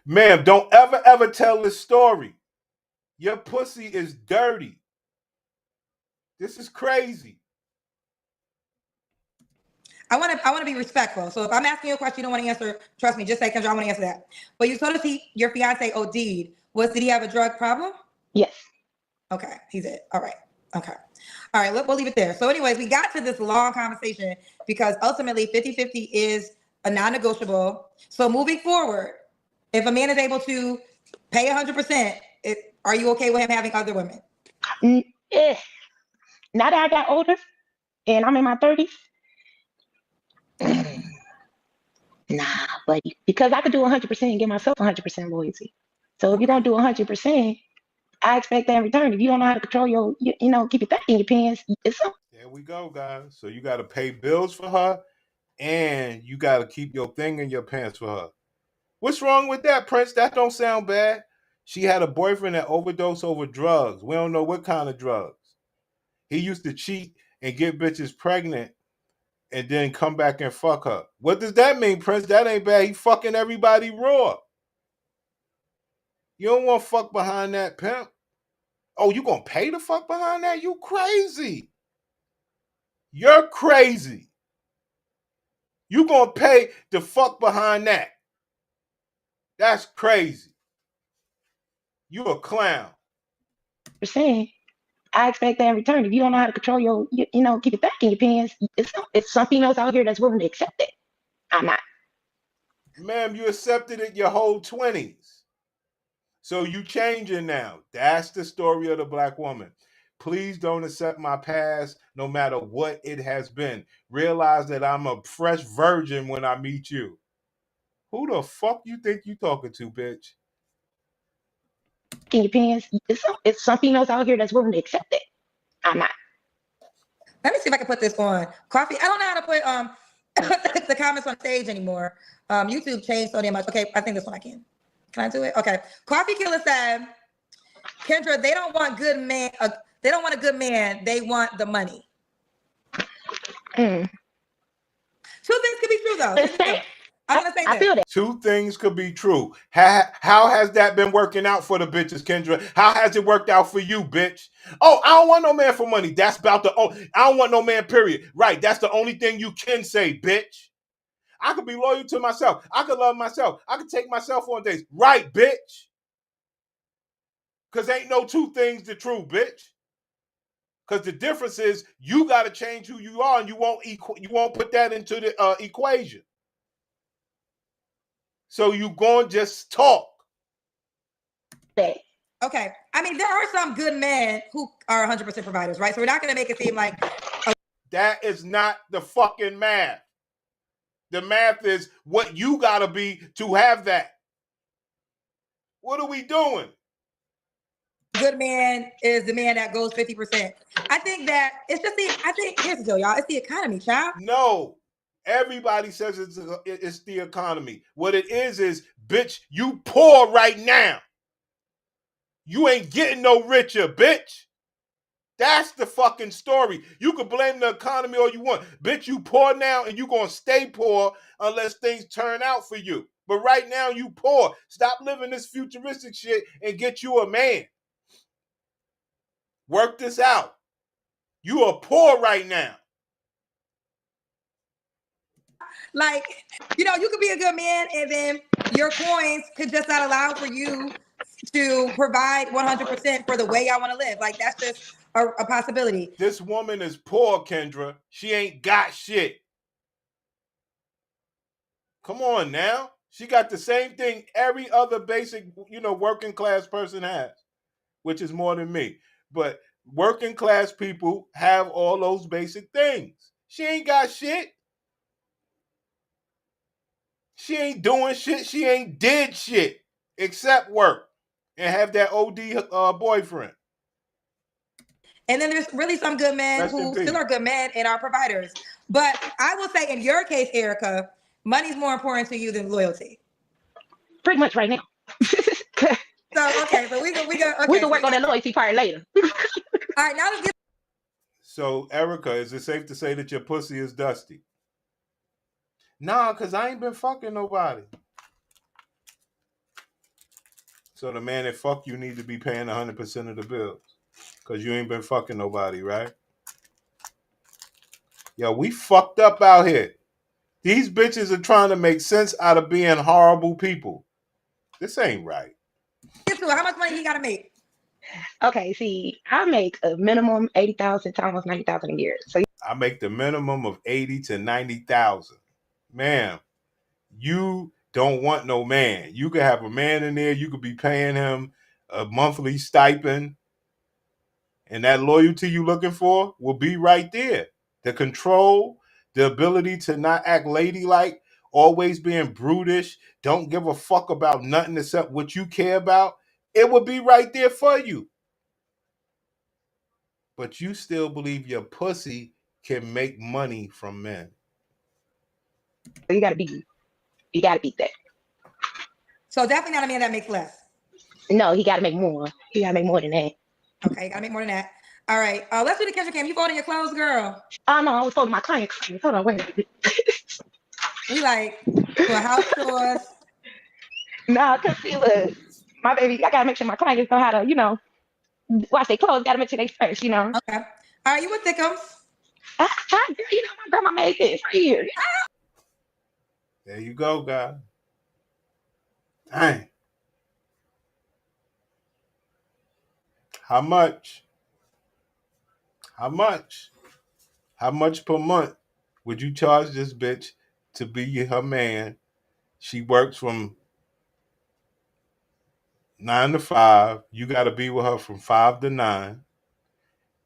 Ma'am, don't ever tell this story. Your pussy is dirty. This is crazy. I want to be respectful. So if I'm asking you a question you don't want to answer, trust me, just say, Kendra, I want to answer that. But you told us your fiance OD'd. Did he have a drug problem? Yes. Okay, he's it. All right. Okay. All right, we'll leave it there. So anyways, we got to this long conversation because ultimately 50-50 is a non-negotiable. So moving forward, if a man is able to pay 100%, are you okay with him having other women? Now that I got older and I'm in my 30s, nah, buddy, because I could do 100% and give myself 100% loyalty. So if you're gonna do 100%, I expect that in return. If you don't know how to control keep your thing in your pants, it's something. There we go, guys. So you got to pay bills for her, and you got to keep your thing in your pants for her. What's wrong with that, Prince? That don't sound bad. She had a boyfriend that overdosed over drugs. We don't know what kind of drugs. He used to cheat and get bitches pregnant and then come back and fuck her. What does that mean, Prince? That ain't bad. He fucking everybody raw. You don't want to fuck behind that, pimp. Oh, you gonna pay to fuck behind that? You crazy. You're crazy. You gonna pay to fuck behind that. That's crazy. You a clown. Saying I expect that in return. If you don't know how to control keep your thing in your pants, it's some females out here that's willing to accept it. I'm not. Ma'am, you accepted it your whole 20s. So you changing now. That's the story of the black woman. Please don't accept my past no matter what it has been. Realize that I'm a fresh virgin when I meet you. Who the fuck you think you talking to, bitch? In your pants, it's some females out here that's willing to accept it. I'm not. Let me see if I can put this on. Coffee. I don't know how to put the comments on stage anymore. YouTube changed so damn much. Okay, I think this one I can. Can I do it? Okay. Coffee Killer said, Kendra, they don't want good man. They don't want a good man. They want the money. Mm. Two things could be true though. Here's the thing. I'm gonna say I this. feel that. Two things could be true. How has that been working out for the bitches, Kendra? How has it worked out for you, bitch? Oh, I don't want no man for money. That's about the only. I don't want no man, period. Right, that's the only thing you can say, bitch. I could be loyal to myself. I could love myself. I could take myself on dates. Right, bitch. Because ain't no two things the true, bitch. Because the difference is you got to change who you are, and you won't put that into the equation. So you going to just talk. Okay. I mean, there are some good men who are 100% providers, right? So we're not going to make it seem like that is not the fucking math. The math is what you got to be to have that. What are we doing? Good man is the man that goes 50%. I think that it's just here's the deal, y'all. It's the economy, child. No. Everybody says it's the economy. What it is, bitch, you poor right now. You ain't getting no richer, bitch. That's the fucking story. You can blame the economy all you want. Bitch, you poor now and you gonna stay poor unless things turn out for you. But right now you poor. Stop living this futuristic shit and get you a man. Work this out. You are poor right now. Like, you know, you could be a good man and then your coins could just not allow for you to provide 100% for the way y'all want to live. Like, that's just a possibility. This woman is poor, Kendra. She ain't got shit. Come on now. She got the same thing every other basic, working class person has, which is more than me. But working class people have all those basic things. She ain't got shit. She ain't doing shit. She ain't did shit except work and have that OD boyfriend. And then there's really some good men who still are good men and are providers. But I will say in your case, Erica, money's more important to you than loyalty. Pretty much right now. So we can work on that loyalty part later. All right, now let's get. So Erica, is it safe to say that your pussy is dusty? Nah, cause I ain't been fucking nobody. So the man that fuck you need to be paying 100% of the bills, cause you ain't been fucking nobody, right? Yo, we fucked up out here. These bitches are trying to make sense out of being horrible people. This ain't right. Get to it. How much money he gotta make? Okay, see, I make a minimum 80,000 to almost 90,000 a year. So I make the minimum of 80 to 90,000. Ma'am, you don't want no man. You could have a man in there. You could be paying him a monthly stipend, and that loyalty you looking for will be right there. The control, the ability to not act ladylike, always being brutish, don't give a fuck about nothing except what you care about. It would be right there for you. But you still believe your pussy can make money from men. you gotta beat that. So definitely not a man that makes less. No, he gotta make more. He gotta make more than that. Okay, you gotta make more than that. All right, let's do the Kendra Cam. You folding your clothes, girl? Oh no, I was folding my client's clothes. Hold on, wait. We like for house chores. No, cause see, look, my baby, I gotta make sure my clients know how to, wash their clothes. Gotta make sure they fresh, Okay. All right, you with Thickums? My grandma made this right here. There you go, guys. Dang. How much? How much per month would you charge this bitch to be her man? She works from 9 to 5. You got to be with her from 5 to 9.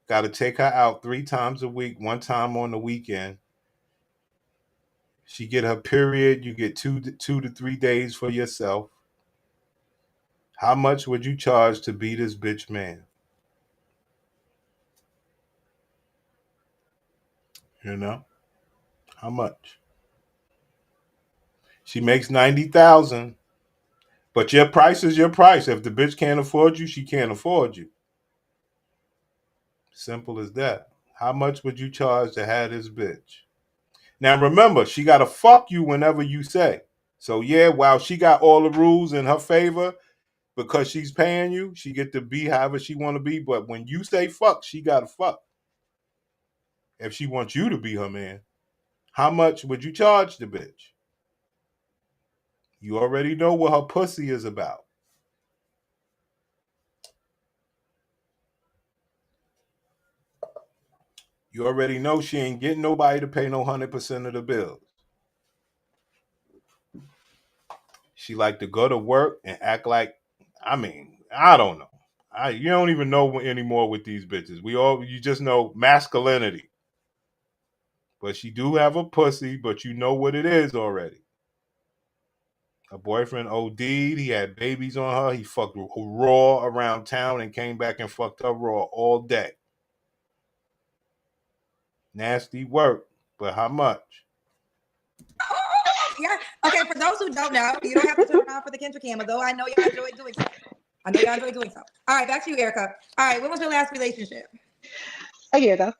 Got to take her out 3 times a week, 1 time on the weekend. She get her period. You get 2 to 3 days for yourself. How much would you charge to be this bitch man? How much? She makes 90,000, but your price is your price. If the bitch can't afford you, she can't afford you. Simple as that. How much would you charge to have this bitch? Now remember, she gotta fuck you whenever you say. So yeah, while she got all the rules in her favor, because she's paying you, she get to be however she want to be. But when you say fuck, she gotta fuck. If she wants you to be her man, how much would you charge the bitch? You already know what her pussy is about. You already know she ain't getting nobody to pay no 100% of the bills. She like to go to work and act like, I don't know. You don't even know anymore with these bitches. You just know masculinity. But she do have a pussy, but you know what it is already. Her boyfriend OD'd. He had babies on her. He fucked raw around town and came back and fucked her raw all day. Nasty work, but how much? Yeah. Okay, for those who don't know, you don't have to turn on for the Kendra camera, though I know y'all enjoy doing so. All right, back to you, Erica. All right, when was your last relationship? A year ago.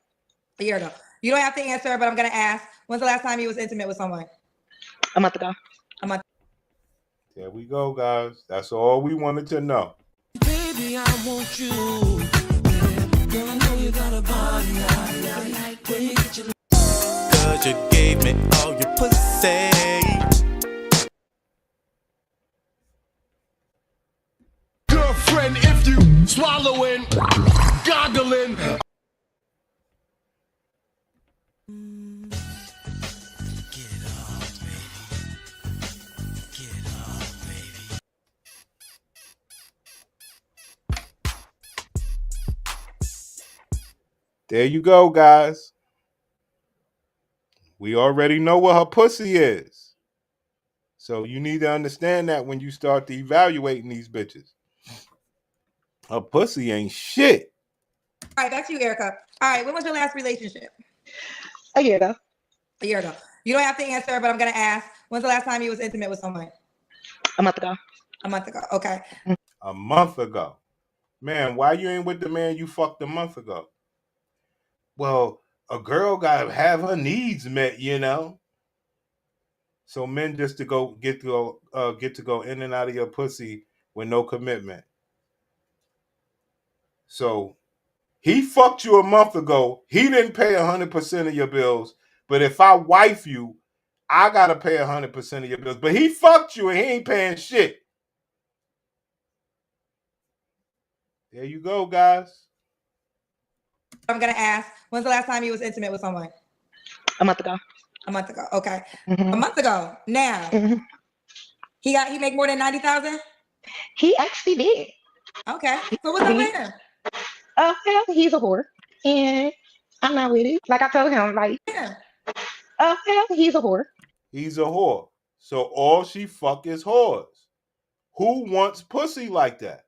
A year ago. You don't have to answer, but I'm going to ask, when's the last time you was intimate with someone? A month ago. There we go, guys. That's all we wanted to know. Baby, I want you. Girl, I know you got a body. Where you get your... Cause you gave me all your pussy. Girlfriend, if you swallowing, goggling. There you go, guys. We already know what her pussy is. So you need to understand that when you start to evaluating these bitches. Her pussy ain't shit. All right, back to you, Erica. All right, when was your last relationship? A year ago. A year ago. You don't have to answer, but I'm going to ask, when's the last time you was intimate with someone? A month ago. A month ago. Okay. A month ago. Man, why you ain't with the man you fucked a month ago? Well, a girl gotta have her needs met, you know. So men just to get to go in and out of your pussy with no commitment. So he fucked you a month ago. He didn't pay 100% of your bills. But if I wife you, I gotta pay 100% of your bills. But he fucked you and he ain't paying shit. There you go, guys. I'm gonna ask, when's the last time you was intimate with someone? A month ago. A month ago. Okay. Mm-hmm. A month ago. Now, he make more than 90,000? He actually did. Okay. So what's up with him? Well, he's a whore, and I'm not with it. Like I told him, like, well, he's a whore. He's a whore. So all she fuck is whores. Who wants pussy like that?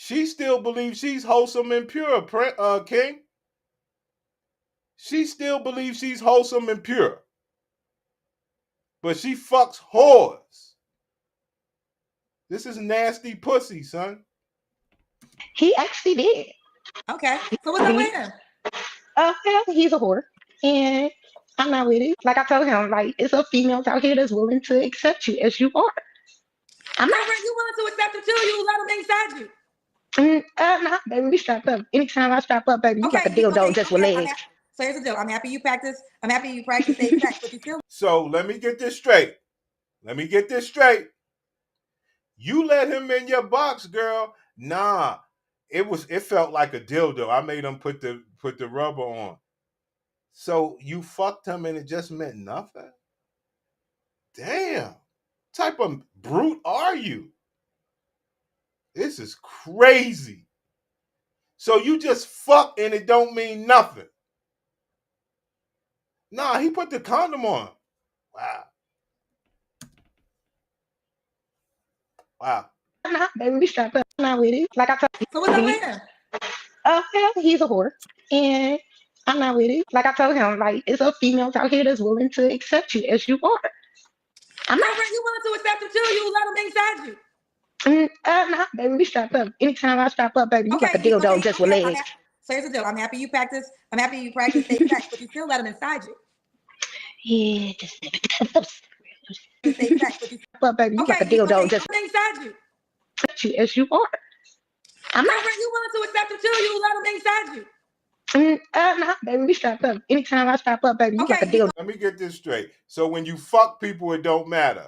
She still believes she's wholesome and pure, King. She still believes she's wholesome and pure. But she fucks whores. This is nasty pussy, son. He actually did. Okay. So what's up with him? Well, he's a whore, and I'm not with it. Like I told him, like, it's a females out here that's willing to accept you as you are. I'm not. You willing to accept him too? You let him inside you. Nah, baby, we strap up. Anytime I strap up, baby, you like a dildo just with legs. So here's the deal. I'm happy you practice safe sex, but you still. So let me get this straight. You let him in your box, girl. Nah. It felt like a dildo. I made him put the rubber on. So you fucked him and it just meant nothing? Damn. What type of brute are you? This is crazy. So you just fuck and it don't mean nothing. Nah, he put the condom on. Wow. Nah, baby, we strap up. I'm not with it. Like I told you. So what's up with him? He's a whore, and I'm not with it. Like I told him, like, it's a females out here that's willing to accept you as you are. I'm not. You willing to accept him too? You let him inside you. Nah, baby, we strap up. Anytime I strap up, baby, you like a dildo just with legs. So So here's the deal. I'm happy you practice safe sex, but you still let them inside you. Yeah, just Safe sex, but you well, baby, you like a okay, dildo, just inside you. accept you as you are. I'm not. Girlfriend, you wanted to accept them too. You let them inside you. Nah, baby, we strap up. Anytime I strap up, baby, you like a Okay, dildo. Let me get this straight. So when you fuck people, it don't matter.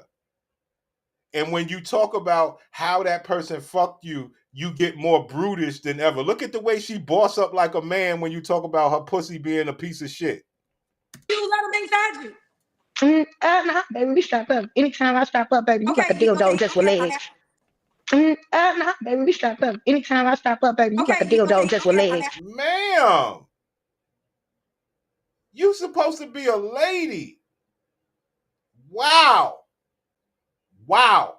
And when you talk about how that person fucked you, you get more brutish than ever. Look at the way she boss up like a man when you talk about her pussy being a piece of shit. You let them inside you. Nah, baby, we strap up. Anytime I strap up, baby, you like a dildo just with legs. Nah, baby, we strap up. Anytime I strap up, baby, you like a dildo just with legs. Ma'am, you supposed to be a lady. Wow. Wow.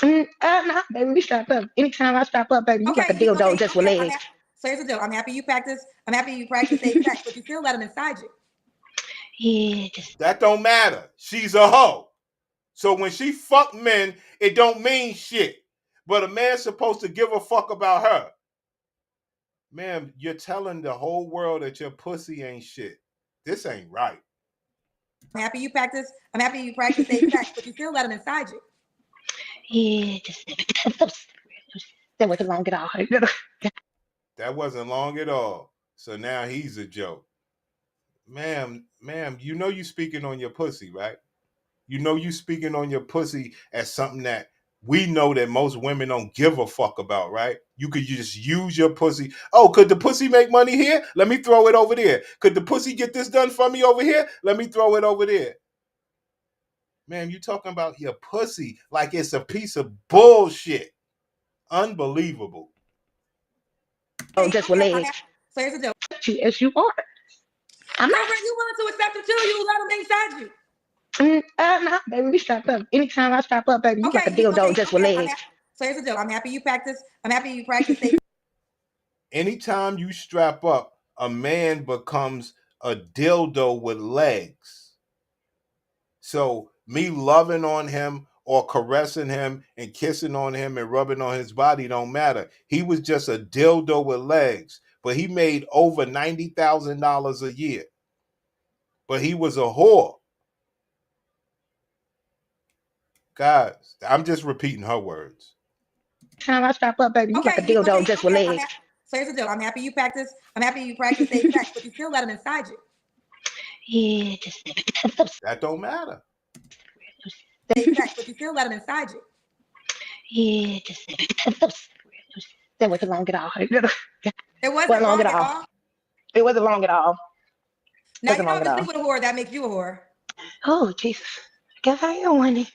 Nah, baby, we strap up. Anytime I strap up, baby, you like a dildo just with legs. So here's the deal. I'm happy you practice safe sex, but you still let them inside you. Yeah, just that don't matter. She's a hoe. So when she fuck men, it don't mean shit. But a man's supposed to give a fuck about her. Ma'am, you're telling the whole world that your pussy ain't shit. This ain't right. I'm happy you practice safe sex, but you still let them inside you. Yeah, just that wasn't long at all. That wasn't long at all. So now he's a joke. Ma'am, you know you speaking on your pussy, right? You know you speaking on your pussy as something that we know that most women don't give a fuck about, right? You could just use your pussy. Oh, could the pussy make money here? Let me throw it over there. Could the pussy get this done for me over here? Let me throw it over there. Man, you talking about your pussy like it's a piece of bullshit. Unbelievable. Oh, just with legs. So here's the deal. You as you are. I'm not. Girlfriend, you wanted to accept them too. You let them inside you. Nah, baby, we strap up. Anytime I strap up, baby, you like a dildo just with legs. So here's the deal. I'm happy you practice safe. Anytime you strap up, a man becomes a dildo with legs. So me loving on him or caressing him and kissing on him and rubbing on his body don't matter. He was just a dildo with legs, but he made over $90,000 a year. But he was a whore. Guys, I'm just repeating her words. Anytime I strap up, baby, you like a dildo just with legs. So here's the deal. I'm happy you practice safe sex, but you still let them inside you. Yeah, just that don't matter. Safe sex, but you still let them inside you. Yeah, just that wasn't long at all. It wasn't long at all. It wasn't long at all. Now you know if you sleep with a whore, that makes you a whore. Oh, Jesus. Guess I am one.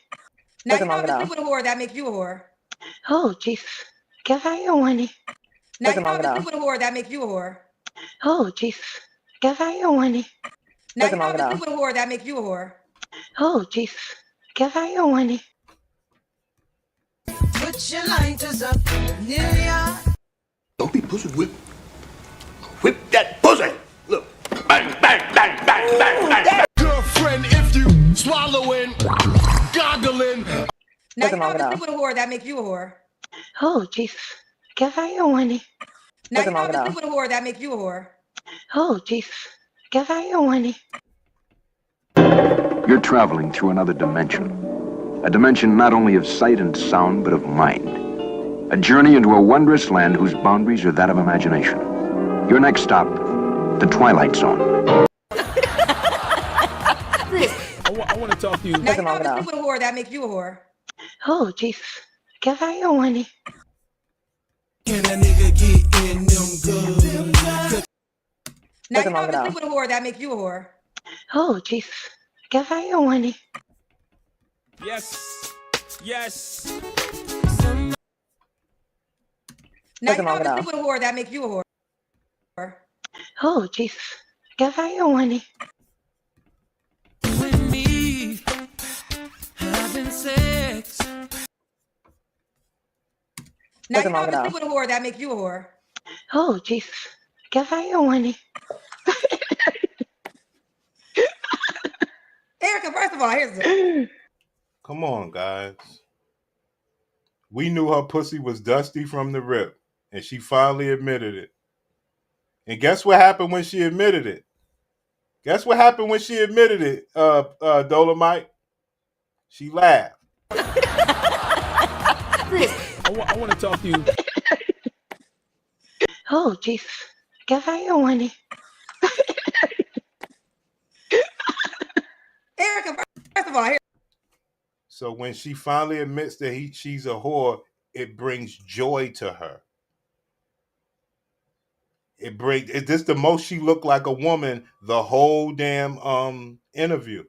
Now you know if you sleep with a whore, that makes you a whore. Oh, Jesus. Guess I am one. Now you know if you sleep with a whore, that makes you a whore. Oh, Jesus. Guess I am one. Now you know if you sleep with a whore, that makes you a whore. Oh, Jesus. Guess I am one. Put your lighters up, New York. Don't be pussy whip. Whip that pussy. Look. Bang, bang, bang, bang, bang, bang. Girlfriend, if you swallowing, goggling. Now you know if you sleep with a whore, that makes you a whore. Oh, Jesus. Guess I am one. Now you know if you sleep with a whore, that makes you a whore. Oh, Jesus. Guess I am one. You're traveling through another dimension. A dimension not only of sight and sound, but of mind. A journey into a wondrous land whose boundaries are that of imagination. Your next stop, the Twilight Zone. I want to talk to you. Now you know if you sleep with a whore, that makes you a whore. Oh, Jesus. Guess I am one. Can a nigga get in them good? Now you know if you sleep with a whore, that makes you a whore. Oh, Jesus. Guess I am one. Yes. Yes. Now you know if you sleep with a whore, that makes you a whore. Oh, Jesus. Guess I am one. With me, having sex. Now you know if you sleep with a whore, that makes you a whore. Oh, Jesus. Guess I am one. Erica, first of all, here's the... Come on, guys. We knew her pussy was dusty from the rip, and she finally admitted it. And guess what happened when she admitted it? Guess what happened when she admitted it, Dolomite? She laughed. I want to talk to you. Oh, Jesus. I guess I am one. Erica, first of all, here. So when she finally admits that she's a whore, it brings joy to her. Is this the most she looked like a woman the whole damn interview?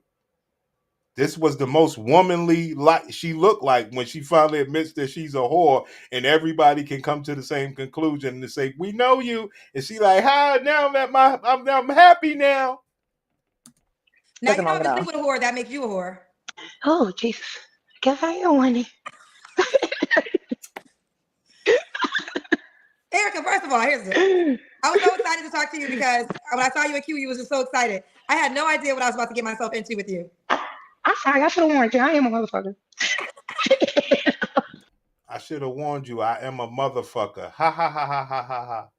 This was the most womanly like she looked like when she finally admits that she's a whore, and everybody can come to the same conclusion and say, "We know you." And she like, "Hi, now I'm happy now." Now you Nothing know wrong I've at been all. sleeping with a whore. That makes you a whore. Oh, Jesus. I guess I am one. Erica, first of all, here's it. I was so excited to talk to you because when I saw you at Q, you was just so excited. I had no idea what I was about to get myself into with you. I'm sorry. I should have warned you. I am a motherfucker. I should have warned you. I am a motherfucker. Ha ha ha ha ha ha ha.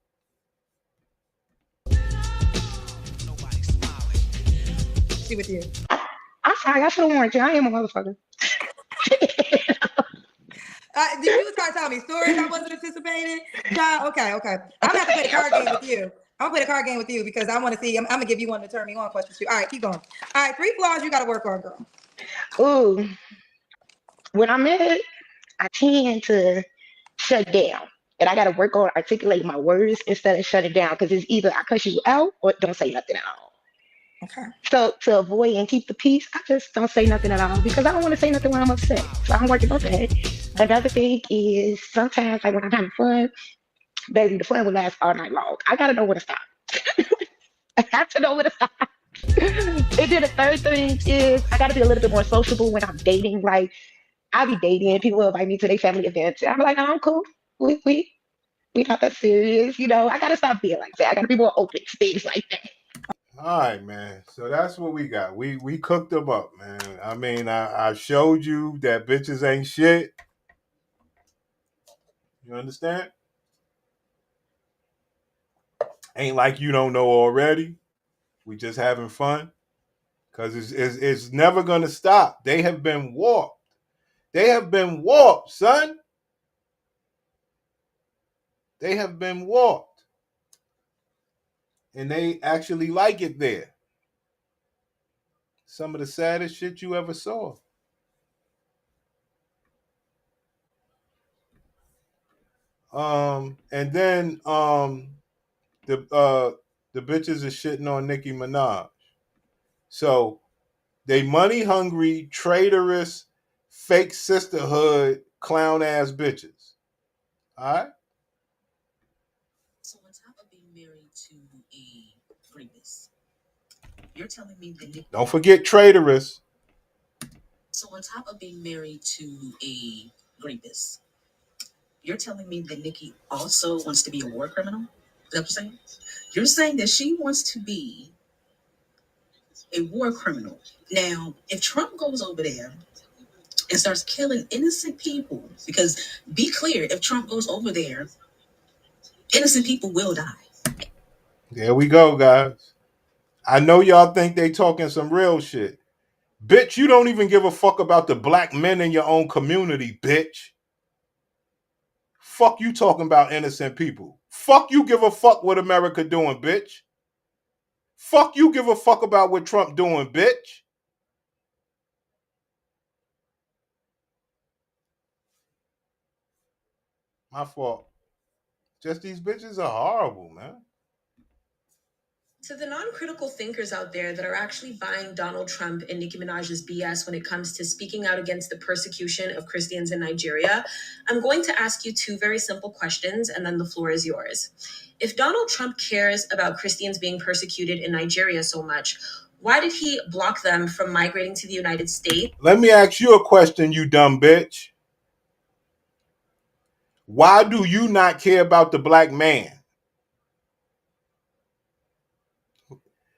With you. I'm sorry. I should have warned you. I am a motherfucker. You start telling me stories I wasn't anticipating. Okay. I'm gonna have to play the card game with you. I'm gonna play the card game with you because I want to see. I'm gonna give you one to turn me on questions too. All right, keep going. All right, 3 flaws you got to work on, girl. Ooh. When I'm mad, I tend to shut down. And I got to work on articulating my words instead of shutting down because it's either I cuss you out or don't say nothing at all. Okay. So to avoid and keep the peace, I just don't say nothing at all because I don't want to say nothing when I'm upset. So I'm working on that. Another thing is sometimes like when I'm having fun, baby, the fun will last all night long. I gotta know when to stop. I have to know when to stop. And then the third thing is I gotta be a little bit more sociable when I'm dating. Like I be dating, people will invite me to their family events. I'm like, no, I'm cool. We not that serious, you know. I gotta stop being like that. I gotta be more open to things like that. All right, man. So that's what we got. We cooked them up, man. I mean, I showed you that bitches ain't shit. You understand? Ain't like you don't know already. We just having fun. Because it's never gonna stop. They have been warped. They have been warped, son. They have been warped. And they actually like it there. Some of the saddest shit you ever saw. And then the bitches are shitting on Nicki Minaj. So they money hungry, traitorous, fake sisterhood, clown ass bitches. All right. So on top of being married to a rapist, you're telling me that Nicki. Don't forget traitorous. So on top of being married to a rapist, you're telling me that Nicki also wants to be a war criminal? Is that what you're saying? You're saying that she wants to be a war criminal. Now, if Trump goes over there and starts killing innocent people, because be clear, if Trump goes over there, innocent people will die. There we go, guys. I know y'all think they talking some real shit. Bitch, you don't even give a fuck about the black men in your own community, bitch. Fuck you talking about innocent people. Fuck you give a fuck what America doing, bitch. Fuck you give a fuck about what Trump doing, bitch. My fault. Just these bitches are horrible, man. To the non-critical thinkers out there that are actually buying Donald Trump and Nicki Minaj's BS when it comes to speaking out against the persecution of Christians in Nigeria, I'm going to ask you 2 very simple questions, and then the floor is yours. If Donald Trump cares about Christians being persecuted in Nigeria so much, why did he block them from migrating to the United States? Let me ask you a question, you dumb bitch. Why do you not care about the black man?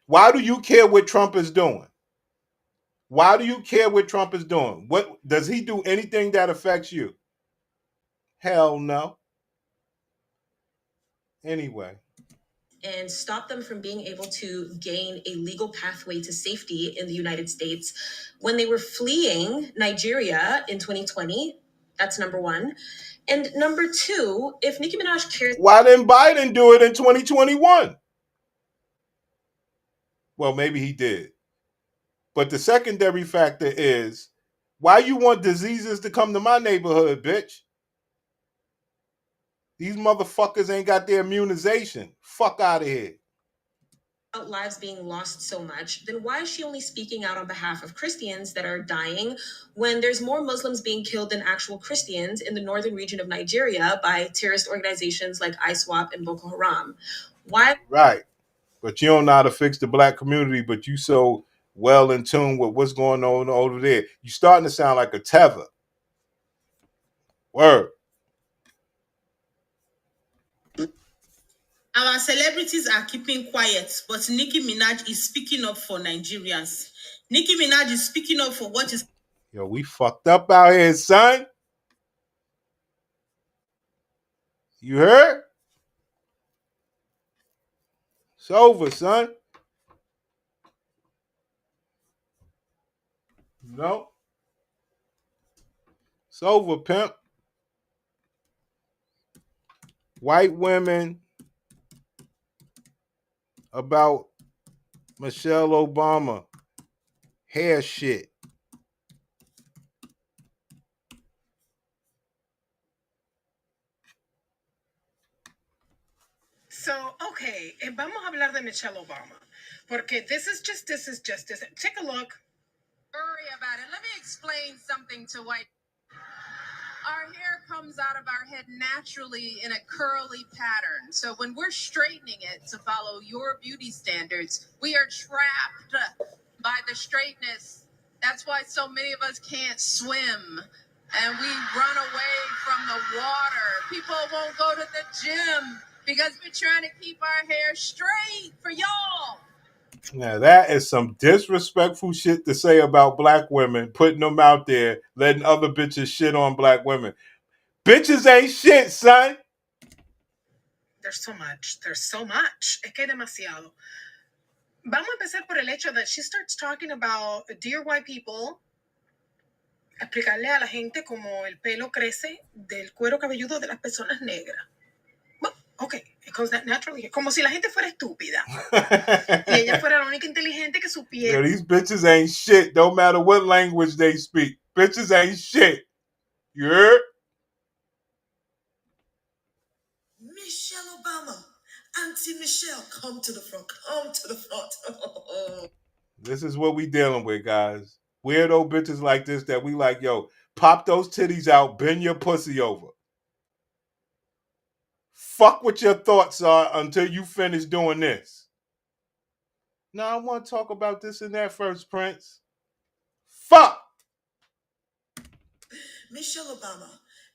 Why do you care what Trump is doing? Why do you care what Trump is doing? What does he do anything that affects you? Hell no. Anyway. and stop them from being able to gain a legal pathway to safety in the United States when they were fleeing Nigeria in 2020. That's number one. And number two, if Nicki Minaj cares... Why didn't Biden do it in 2021? Well, maybe he did. But the secondary factor is, why you want diseases to come to my neighborhood, bitch? These motherfuckers ain't got their immunization. Fuck out of here. Lives being lost so much, then why is she only speaking out on behalf of Christians that are dying when there's more Muslims being killed than actual Christians in the northern region of Nigeria by terrorist organizations like ISWAP and Boko Haram? Why? Right. But you don't know how to fix the black community, but you so well in tune with what's going on over there. You starting to sound like a tether. Word. Our celebrities are keeping quiet, but Nicki Minaj is speaking up for Nigerians. Nicki Minaj is speaking up for what is... Yo, we fucked up out here, son. You heard? It's over, son. No. It's over, pimp. White women about Michelle Obama hair shit. So, okay, vamos a hablar de Michelle Obama. Porque this is justice. Take a look. Worry about it. Let me explain something to white. Our hair comes out of our head naturally in a curly pattern. So when we're straightening it to follow your beauty standards, we are trapped by the straightness. That's why so many of us can't swim and we run away from the water. People won't go to the gym because we're trying to keep our hair straight for y'all. Now that is some disrespectful shit to say about black women, putting them out there, letting other bitches shit on black women. Bitches ain't shit, son. There's so much. Es que hay demasiado. Vamos a empezar por el hecho that she starts talking about dear white people, explicarle a la gente cómo el pelo crece del cuero cabelludo de las personas negras. Well, okay, it comes that naturally. Como si la gente fuera estúpida. Y ella fuera la única inteligente que supiera. Yo, these bitches ain't shit, no matter what language they speak. Bitches ain't shit. You heard? Michelle Obama, Auntie Michelle, come to the front. Come to the front. This is what we dealing with, guys. Weirdo bitches like this that we like, yo, pop those titties out, bend your pussy over. Fuck what your thoughts are until you finish doing this. Now, I want to talk about this and that first, Prince. Fuck! Michelle Obama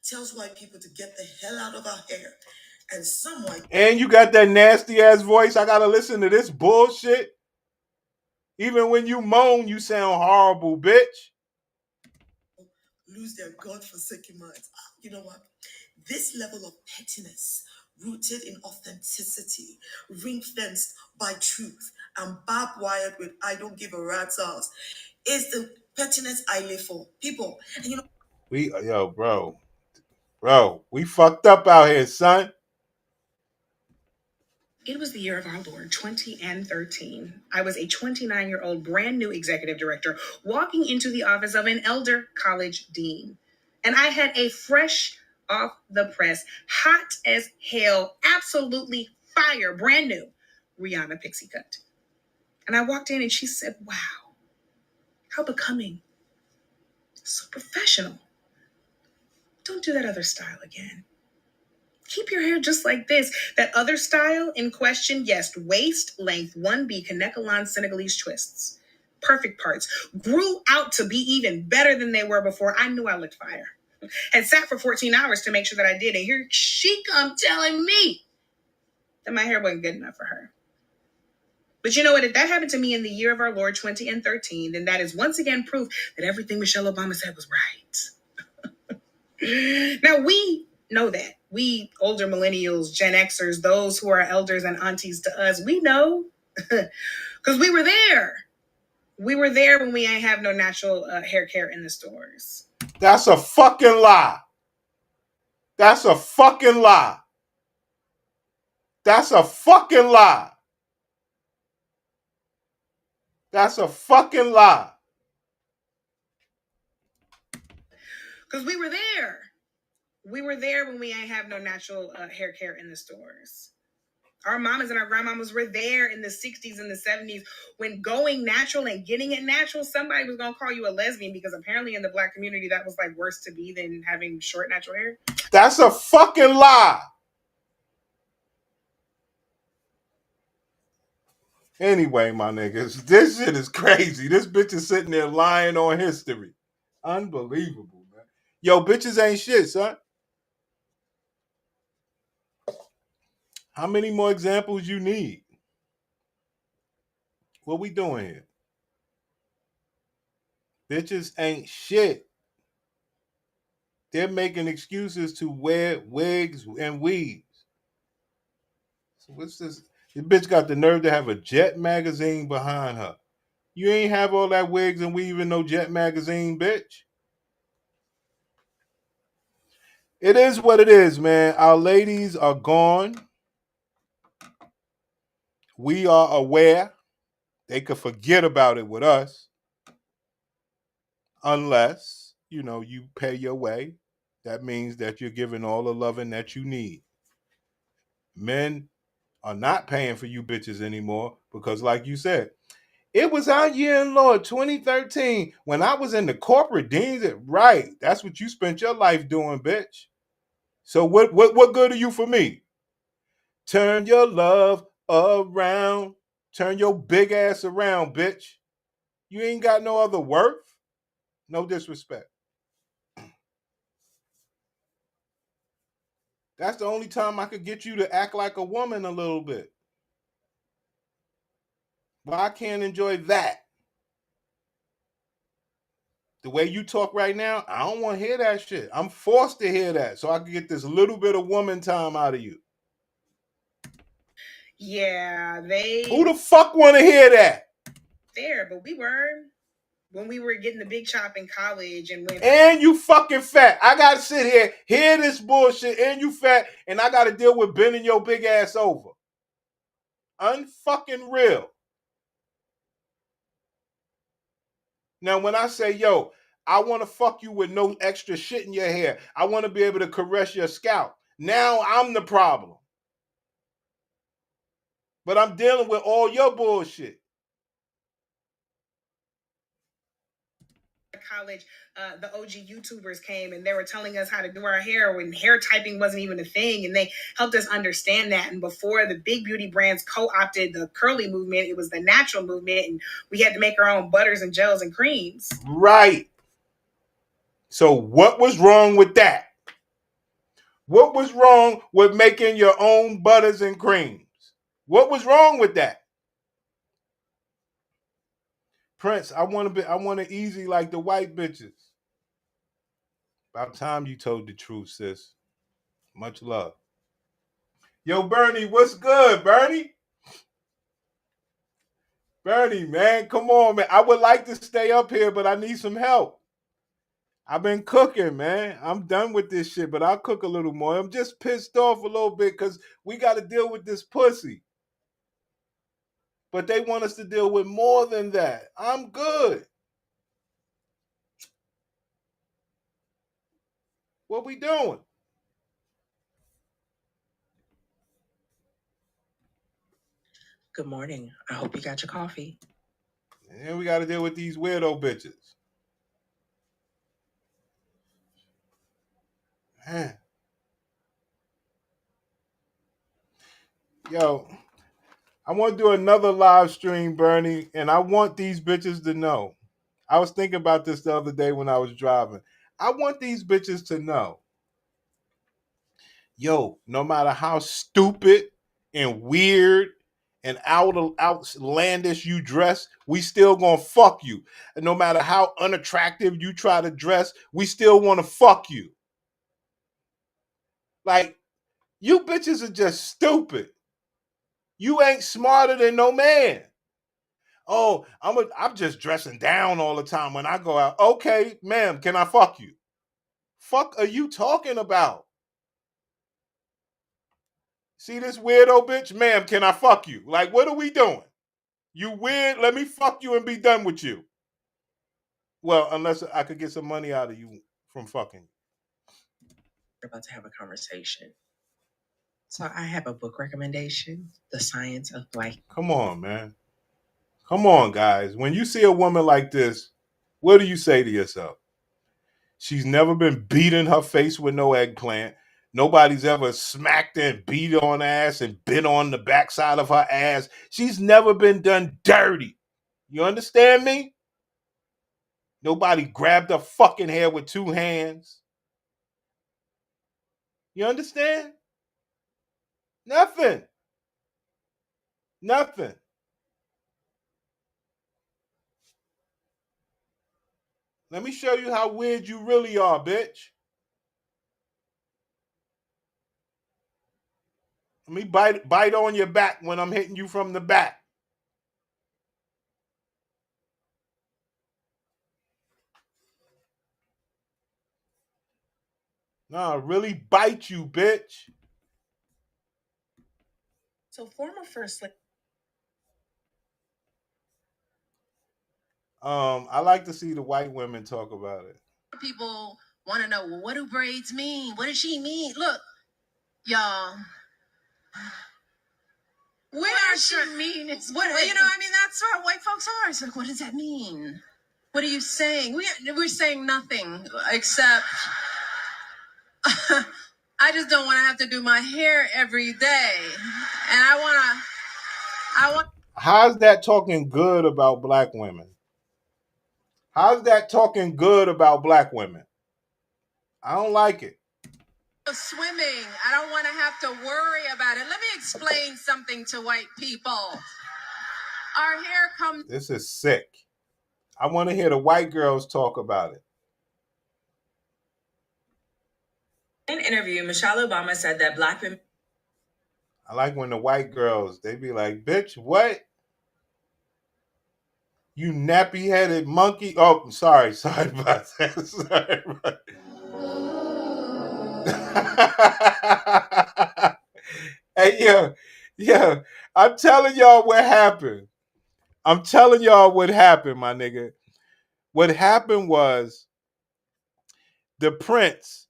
tells white people to get the hell out of our hair. And some white... And you got that nasty-ass voice. I got to listen to this bullshit. Even when you moan, you sound horrible, bitch. Lose their God-forsaken minds. You know what? This level of pettiness, rooted in authenticity, ring-fenced by truth, and barbed-wired with I don't give a rat's ass, is the pettiness I live for. People, and you know... Bro, we fucked up out here, son. It was the year of our Lord, 2013. I was a 29-year-old brand new executive director walking into the office of an elder college dean. And I had a fresh off the press, hot as hell, absolutely fire, brand new Rihanna pixie cut. And I walked in and she said, wow, how becoming. So professional. Don't do that other style again. Keep your hair just like this. That other style in question, yes, waist length 1B Kanekalon Senegalese twists. Perfect parts. Grew out to be even better than they were before. I knew I looked fire. Had sat for 14 hours to make sure that I did. And here she come telling me that my hair wasn't good enough for her. But you know what? If that happened to me in the year of our Lord 2013, then that is once again proof that everything Michelle Obama said was right. Now we know that. we older millennials, Gen Xers, those who are elders and aunties to us, we know because we were there. We were there when we ain't have no natural hair care in the stores. That's a fucking lie. That's a fucking lie. That's a fucking lie. That's a fucking lie. Because we were there. We were there when we ain't have no natural hair care in the stores. Our mamas and our grandmamas were there in the 60s and the 70s when going natural and getting it natural, somebody was going to call you a lesbian because apparently in the Black community that was like worse to be than having short natural hair. That's a fucking lie. Anyway, my niggas, this shit is crazy. This bitch is sitting there lying on history. Unbelievable, man. Yo, bitches ain't shit, son. How many more examples you need? What we doing here? Bitches ain't shit. They're making excuses to wear wigs and weaves. So what's this? This bitch got the nerve to have a Jet magazine behind her. You ain't have all that wigs and weave in no Jet magazine, bitch. It is what it is, man. Our ladies are gone. We are aware. They could forget about it with us. Unless, you pay your way. That means that you're giving all the loving that you need. Men are not paying for you bitches anymore because, like you said, it was our year in Lord 2013 when I was in the corporate deans. Right, that's what you spent your life doing, bitch. So what good are you for me? Turn your love around. Turn your big ass around, bitch. You ain't got no other worth. No disrespect. That's the only time I could get you to act like a woman a little bit. But I can't enjoy that. The way you talk right now, I don't want to hear that shit. I'm forced to hear that so I can get this little bit of woman time out of you. Yeah, Who the fuck want to hear that? There, but we were when we were getting the big chop in college and you fucking fat. I gotta sit here, hear this bullshit, and you fat, and I gotta deal with bending your big ass over. Unfucking real. Now, when I say, yo, I want to fuck you with no extra shit in your hair, I want to be able to caress your scalp. Now I'm the problem. But I'm dealing with all your bullshit. College, the OG YouTubers came and they were telling us how to do our hair when hair typing wasn't even a thing, and they helped us understand that. And before the big beauty brands co-opted the curly movement, it was the natural movement, and we had to make our own butters and gels and creams. Right. So what was wrong with that? What was wrong with making your own butters and creams? What was wrong with that? Prince, I want to easy like the white bitches. About time you told the truth, sis. Much love. Yo, Bernie, what's good, Bernie? Bernie, man, come on, man. I would like to stay up here, but I need some help. I've been cooking, man. I'm done with this shit, but I'll cook a little more. I'm just pissed off a little bit because we got to deal with this pussy. But they want us to deal with more than that. I'm good. What we doing? Good morning. I hope you got your coffee. And we got to deal with these weirdo bitches. Man. Yo, I want to do another live stream, Bernie, and I want these bitches to know. I was thinking about this the other day when I was driving. I want these bitches to know. Yo, no matter how stupid and weird and outlandish you dress, we still gonna fuck you. And no matter how unattractive you try to dress, we still want to fuck you. Like, You bitches are just stupid. You ain't smarter than no man. Oh, I'm just dressing down all the time when I go out. Okay, ma'am, can I fuck you? Fuck are you talking about? See this weirdo bitch? Ma'am, can I fuck you? Like, what are we doing? You weird? Let me fuck you and be done with you. Well, unless I could get some money out of you from fucking. We're about to have a conversation. So I have a book recommendation, The Science of Life. Come on, man. Come on, guys. When you see a woman like this, what do you say to yourself? She's never been beat in her face with no eggplant. Nobody's ever smacked her and beat her on the ass and bit on the backside of her ass. She's never been done dirty. You understand me? Nobody grabbed her fucking hair with two hands. You understand? Nothing. Nothing. Let me show you how weird you really are, bitch. Let me bite on your back when I'm hitting you from the back. Nah, really bite you, bitch. So former First Lady. I like to see the white women talk about it. People want to know, well, what do braids mean? What does she mean? Look, y'all. What does she mean? It's what, you know, I mean, that's what white folks are. It's like, what does that mean? What are you saying? We're saying nothing except I just don't want to have to do my hair every day. And I want. How's that talking good about black women? How's that talking good about black women? I don't like it. Swimming. I don't want to have to worry about it. Let me explain something to white people. Our hair comes. This is sick. I want to hear the white girls talk about it. In an interview, Michelle Obama said that black women. I like when the white girls, they be like, bitch, what? You nappy-headed monkey. Oh, sorry about that. Sorry about that. Hey, yeah. I'm telling y'all what happened. I'm telling y'all what happened, my nigga. What happened was the Prince.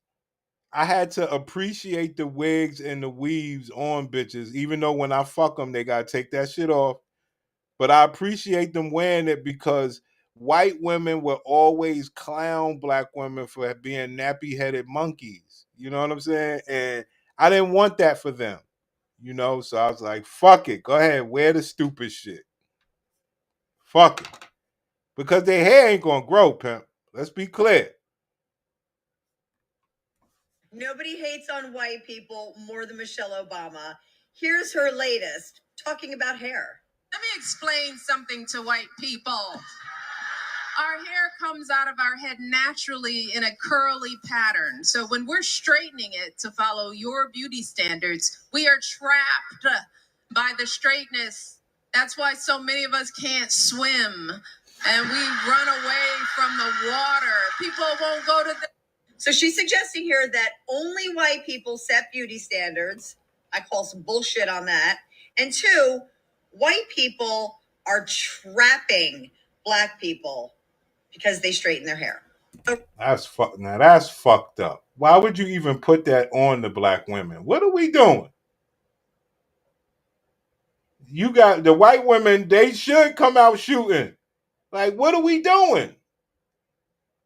I had to appreciate the wigs and the weaves on bitches, even though when I fuck them, they gotta take that shit off. But I appreciate them wearing it because white women will always clown black women for being nappy-headed monkeys. You know what I'm saying? And I didn't want that for them. You know, so I was like, fuck it. Go ahead, wear the stupid shit. Fuck it. Because their hair ain't gonna grow, pimp. Let's be clear. Nobody hates on white people more than Michelle Obama. Here's her latest, talking about hair. Let me explain something to white people. Our hair comes out of our head naturally in a curly pattern. So when we're straightening it to follow your beauty standards, we are trapped by the straightness. That's why so many of us can't swim and we run away from the water. People won't go to the. So she's suggesting here that only white people set beauty standards. I call some bullshit on that. And two, white people are trapping black people because they straighten their hair. Now that's fucked up. Why would you even put that on the black women? What are we doing? You got the white women, they should come out shooting. Like, what are we doing?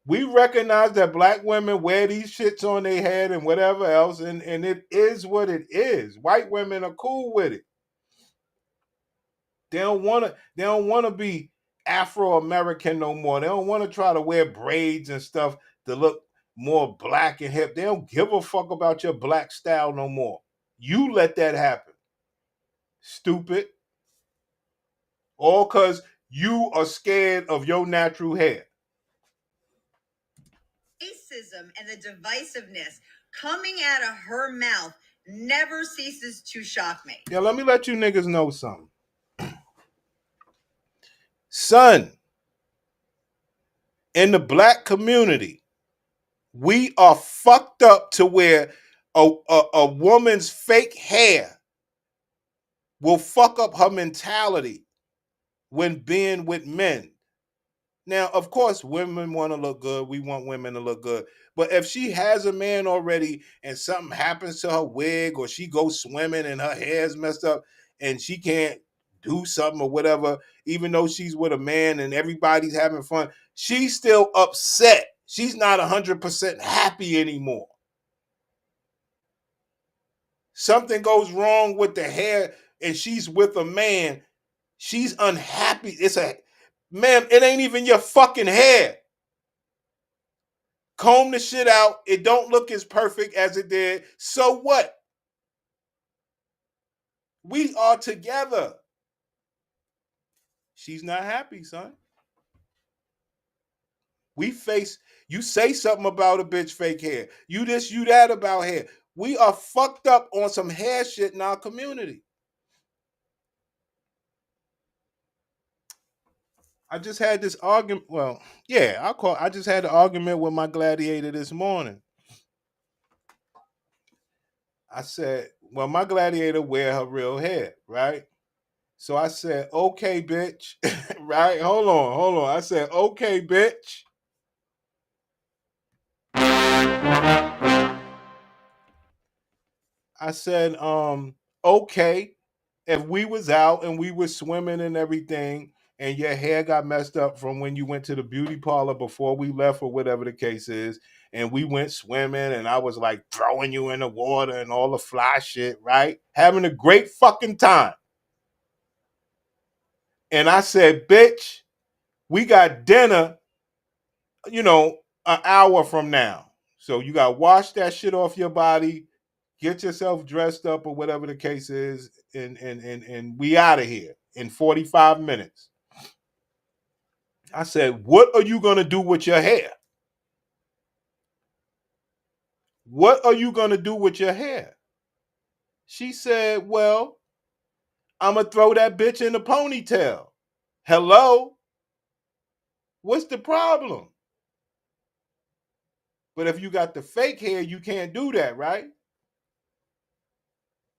We recognize that black women wear these shits on their head and whatever else, and it is what it is. White women are cool with it. They don't want to be Afro-American no more. They don't want to try to wear braids and stuff to look more black and hip. They don't give a fuck about your black style no more. You let that happen. Stupid. All because you are scared of your natural hair. Racism and the divisiveness coming out of her mouth never ceases to shock me. Yeah, let me let you niggas know something. Son, in the black community, we are fucked up to where a woman's fake hair will fuck up her mentality when being with men. Now, of course, women want to look good. We want women to look good. But if she has a man already and something happens to her wig, or she goes swimming and her hair's messed up and she can't do something or whatever, even though she's with a man and everybody's having fun, she's still upset. She's not 100% happy anymore. Something goes wrong with the hair and she's with a man, she's unhappy. Ma'am, it ain't even your fucking hair. Comb the shit out. It don't look as perfect as it did. So what? We are together. She's not happy, son. You say something about a bitch fake hair. You this, you that about hair. We are fucked up on some hair shit in our community. I just had this argument. Well, yeah, I just had an argument with my gladiator this morning. I said, well, my gladiator wear her real hair, right? So I said, okay, bitch. Right? Hold on. I said, okay, bitch. I said, okay, if we was out and we was swimming and everything, and your hair got messed up from when you went to the beauty parlor before we left or whatever the case is, and we went swimming and I was like throwing you in the water and all the fly shit, right? Having a great fucking time. And I said, bitch, we got dinner, an hour from now. So you got to wash that shit off your body, get yourself dressed up or whatever the case is, and we out of here in 45 minutes. I said, what are you going to do with your hair? What are you going to do with your hair? She said, well, I'm going to throw that bitch in the ponytail. Hello? What's the problem? But if you got the fake hair, you can't do that, right?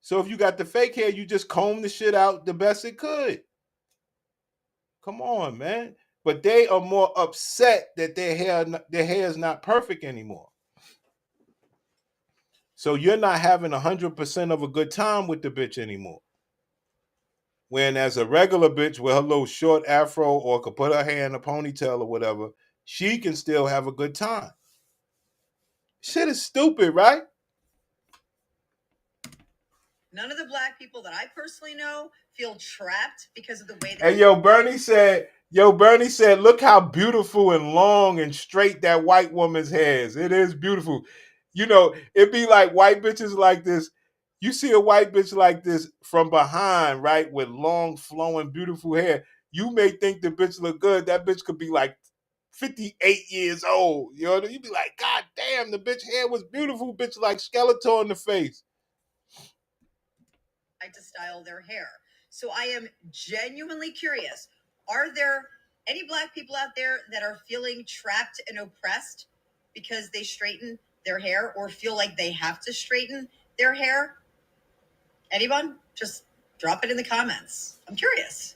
So if you got the fake hair, you just comb the shit out the best it could. Come on, man. But they are more upset that their hair is not perfect anymore. So you're not having 100% of a good time with the bitch anymore. When as a regular bitch with her little short afro or could put her hair in a ponytail or whatever, she can still have a good time. Shit is stupid, right? None of the black people that I personally know feel trapped because of the way that. And Bernie said, look how beautiful and long and straight that white woman's hair is. It is beautiful. It'd be like white bitches like this. You see a white bitch like this from behind, right, with long, flowing, beautiful hair. You may think the bitch look good. That bitch could be like 58 years old. You'd be like, God damn, the bitch hair was beautiful. Bitch like Skeletor in the face. To style their hair. So I am genuinely curious. Are there any black people out there that are feeling trapped and oppressed because they straighten their hair or feel like they have to straighten their hair? Anyone? Just drop it in the comments. I'm curious.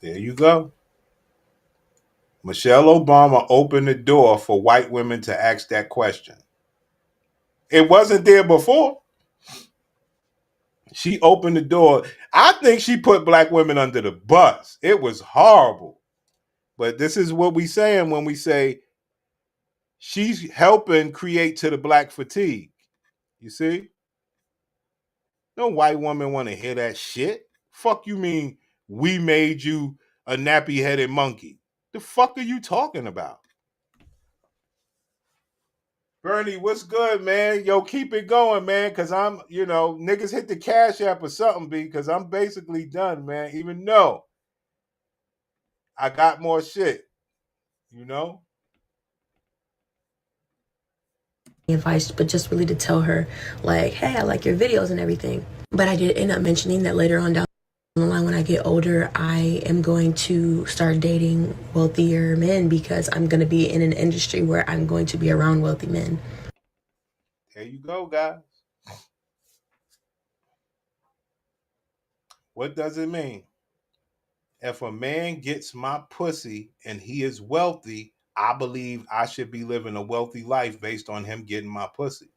There you go. Michelle Obama opened the door for white women to ask that question. It wasn't there before. She opened the door. I think she put black women under the bus. It was horrible. But this is what we saying when we say she's helping create to the black fatigue. You see? No white woman want to hear that shit. Fuck you mean we made you a nappy-headed monkey? The fuck are you talking about? Bernie, what's good, man? Yo, keep it going, man, because I'm, niggas hit the Cash App or something, because I'm basically done, man, even though I got more shit, advice, but just really to tell her, like, hey, I like your videos and everything. But I did end up mentioning that later on down the line, when I get older, I am going to start dating wealthier men because I'm going to be in an industry where I'm going to be around wealthy men. There you go, guys. What does it mean? If a man gets my pussy and he is wealthy, I believe I should be living a wealthy life based on him getting my pussy.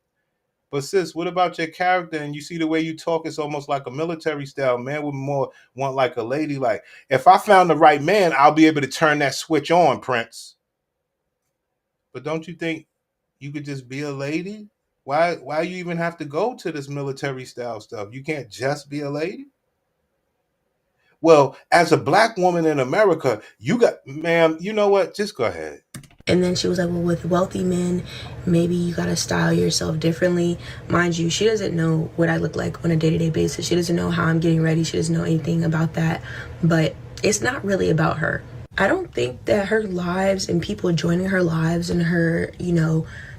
But sis, what about your character? And you see the way you talk, it's almost like a military style. Man would more want like a lady. Like, if I found the right man, I'll be able to turn that switch on, Prince. But don't you think you could just be a lady? Why you even have to go to this military style stuff? You can't just be a lady? Well, as a black woman in America, you got, ma'am, you know what? Just go ahead. And then she was like, well, with wealthy men, maybe you gotta style yourself differently. Mind you, she doesn't know what I look like on a day-to-day basis. She doesn't know how I'm getting ready. She doesn't know anything about that. But it's not really about her. I don't think that her lives and people joining her lives and her,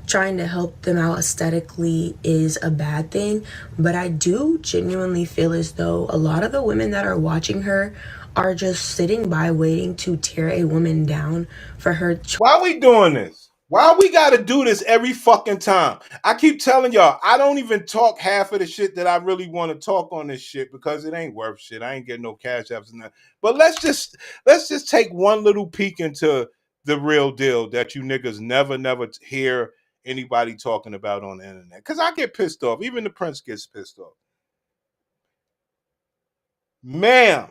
trying to help them out aesthetically is a bad thing. But I do genuinely feel as though a lot of the women that are watching her are just sitting by waiting to tear a woman down for her. Why are we doing this? Why we gotta do this every fucking time? I keep telling y'all, I don't even talk half of the shit that I really want to talk on this shit because it ain't worth shit. I ain't getting no cash apps and that. But let's just take one little peek into the real deal that you niggas never hear anybody talking about on the internet. Because I get pissed off. Even the Prince gets pissed off. Ma'am,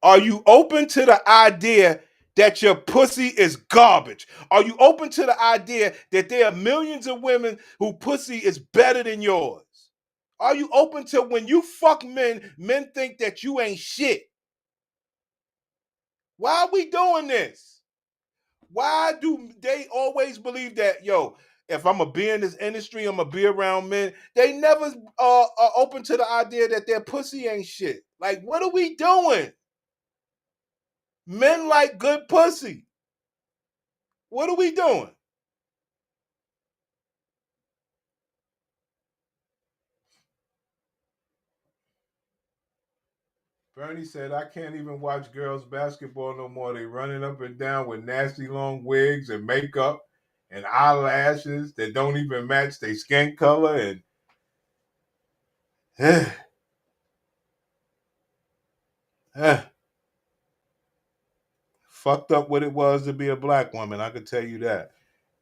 are you open to the idea that your pussy is garbage? Are you open to the idea that there are millions of women who pussy is better than yours? Are you open to when you fuck men, men think that you ain't shit? Why are we doing this? Why do they always believe that, yo, if I'm going to be in this industry, I'm going to be around men? They never are open to the idea that their pussy ain't shit. Like, what are we doing? Men like good pussy. What are we doing? Bernie said, I can't even watch girls basketball no more. They running up and down with nasty long wigs and makeup and eyelashes that don't even match their skin color. And fucked up what it was to be a black woman. I could tell you that.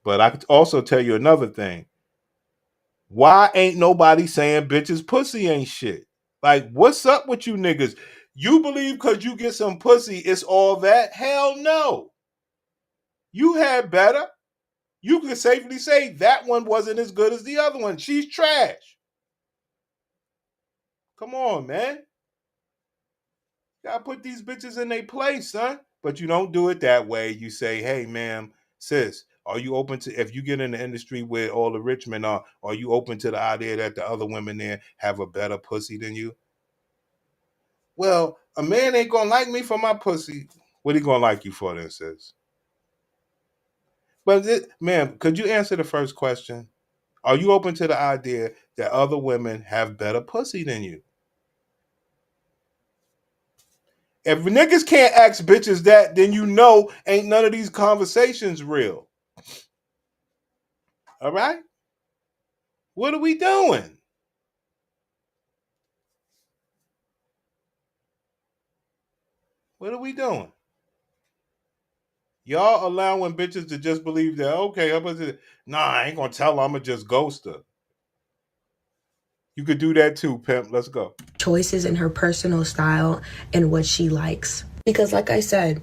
But I could also tell you another thing. Why ain't nobody saying bitches pussy ain't shit? Like, what's up with you niggas? You believe because you get some pussy, it's all that? Hell no. You had better. You can safely say that one wasn't as good as the other one. She's trash. Come on, man. Gotta put these bitches in their place, son. But you don't do it that way. You say, hey, ma'am, sis, are you open to, if you get in the industry where all the rich men are you open to the idea that the other women there have a better pussy than you? Well, a man ain't gonna like me for my pussy. What he gonna like you for then, sis? But, ma'am, could you answer the first question? Are you open to the idea that other women have better pussy than you? If niggas can't ask bitches that, then you know ain't none of these conversations real. All right? What are we doing? What are we doing? Y'all allowing bitches to just believe that, okay, I ain't gonna tell her, I'm gonna just ghost her. You could do that too, pimp. Let's go. Choices in her personal style and what she likes. Because like I said,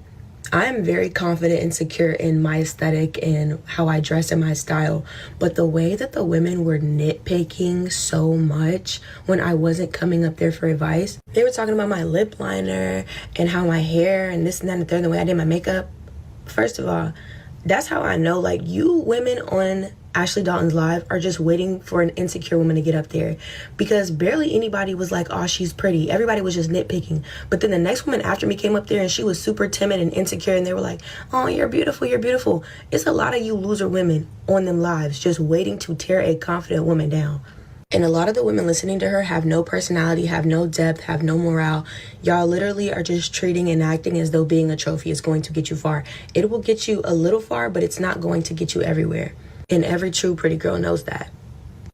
I'm very confident and secure in my aesthetic and how I dress and my style. But the way that the women were nitpicking so much when I wasn't coming up there for advice, they were talking about my lip liner and how my hair and this and that and the third, and the way I did my makeup. First of all, that's how I know, like, you women on Ashley Dalton's live are just waiting for an insecure woman to get up there, because barely anybody was like, oh, she's pretty. Everybody was just nitpicking. But then the next woman after me came up there and she was super timid and insecure, and they were like, oh, you're beautiful, you're beautiful. It's a lot of you loser women on them lives just waiting to tear a confident woman down. And a lot of the women listening to her have no personality, have no depth, have no morale. Y'all literally are just treating and acting as though being a trophy is going to get you far. It will get you a little far, but it's not going to get you everywhere. And every true pretty girl knows that.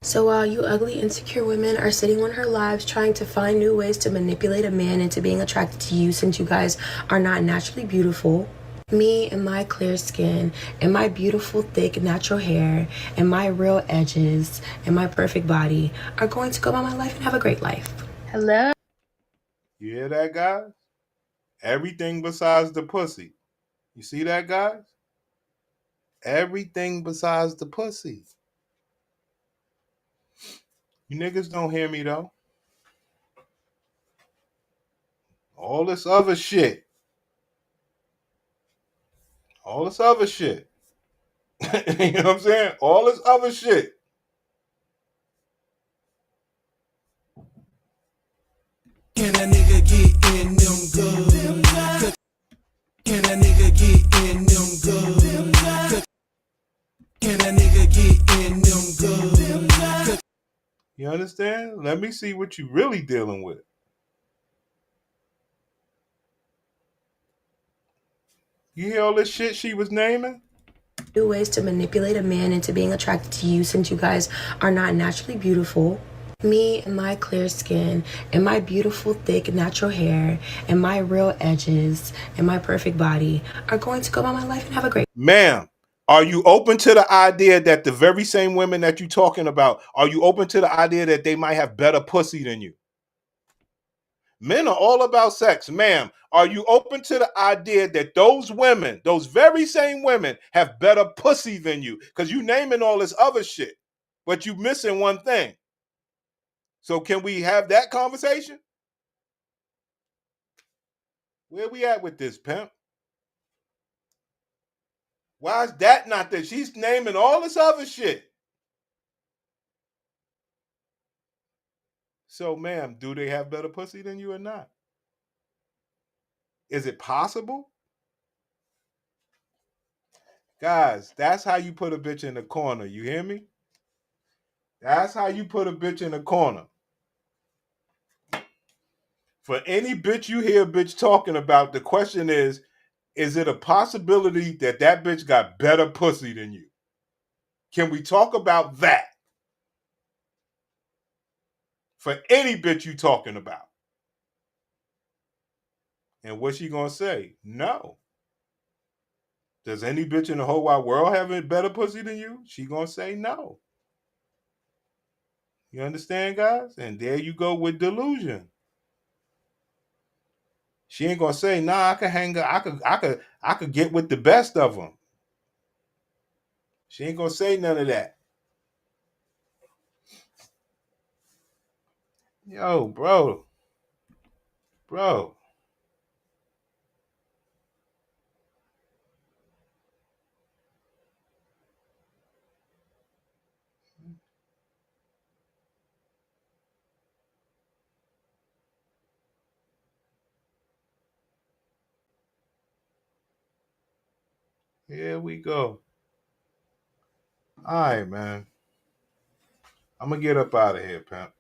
So while you ugly, insecure women are sitting on her lives trying to find new ways to manipulate a man into being attracted to you, since you guys are not naturally beautiful, me and my clear skin and my beautiful, thick, natural hair and my real edges and my perfect body are going to go about my life and have a great life. Hello? You hear that, guys? Everything besides the pussy. You see that, guys? Everything besides the pussy. You niggas don't hear me, though. All this other shit. All this other shit. You know what I'm saying? All this other shit. Can a nigga get in them good? Can a nigga get in them good? Can a nigga get in them good? You understand? Let me see what you really dealing with. You hear all this shit she was naming? New ways to manipulate a man into being attracted to you, since you guys are not naturally beautiful. Me and my clear skin and my beautiful, thick, natural hair and my real edges and my perfect body are going to go about my life and have a great. Ma'am, are you open to the idea that the very same women that you're talking about, are you open to the idea that they might have better pussy than you? Men are all about sex. Ma'am, are you open to the idea that those women, those very same women, have better pussy than you? Because you naming all this other shit, but you missing one thing. So can we have that conversation? Where we at with this, pimp? Why is that not that? She's naming all this other shit. So, ma'am, do they have better pussy than you or not? Is it possible? Guys, that's how you put a bitch in the corner. You hear me? That's how you put a bitch in the corner. For any bitch you hear a bitch talking about, the question is it a possibility that that bitch got better pussy than you? Can we talk about that? For any bitch you talking about. And what's she gonna say? No. Does any bitch in the whole wide world have a better pussy than you? She gonna say no. You understand, guys? And there you go with delusion. She ain't gonna say, nah, I could hang I could get with the best of them. She ain't gonna say none of that. Yo, bro. Bro. Here we go. All right, man. I'm gonna get up out of here, pimp.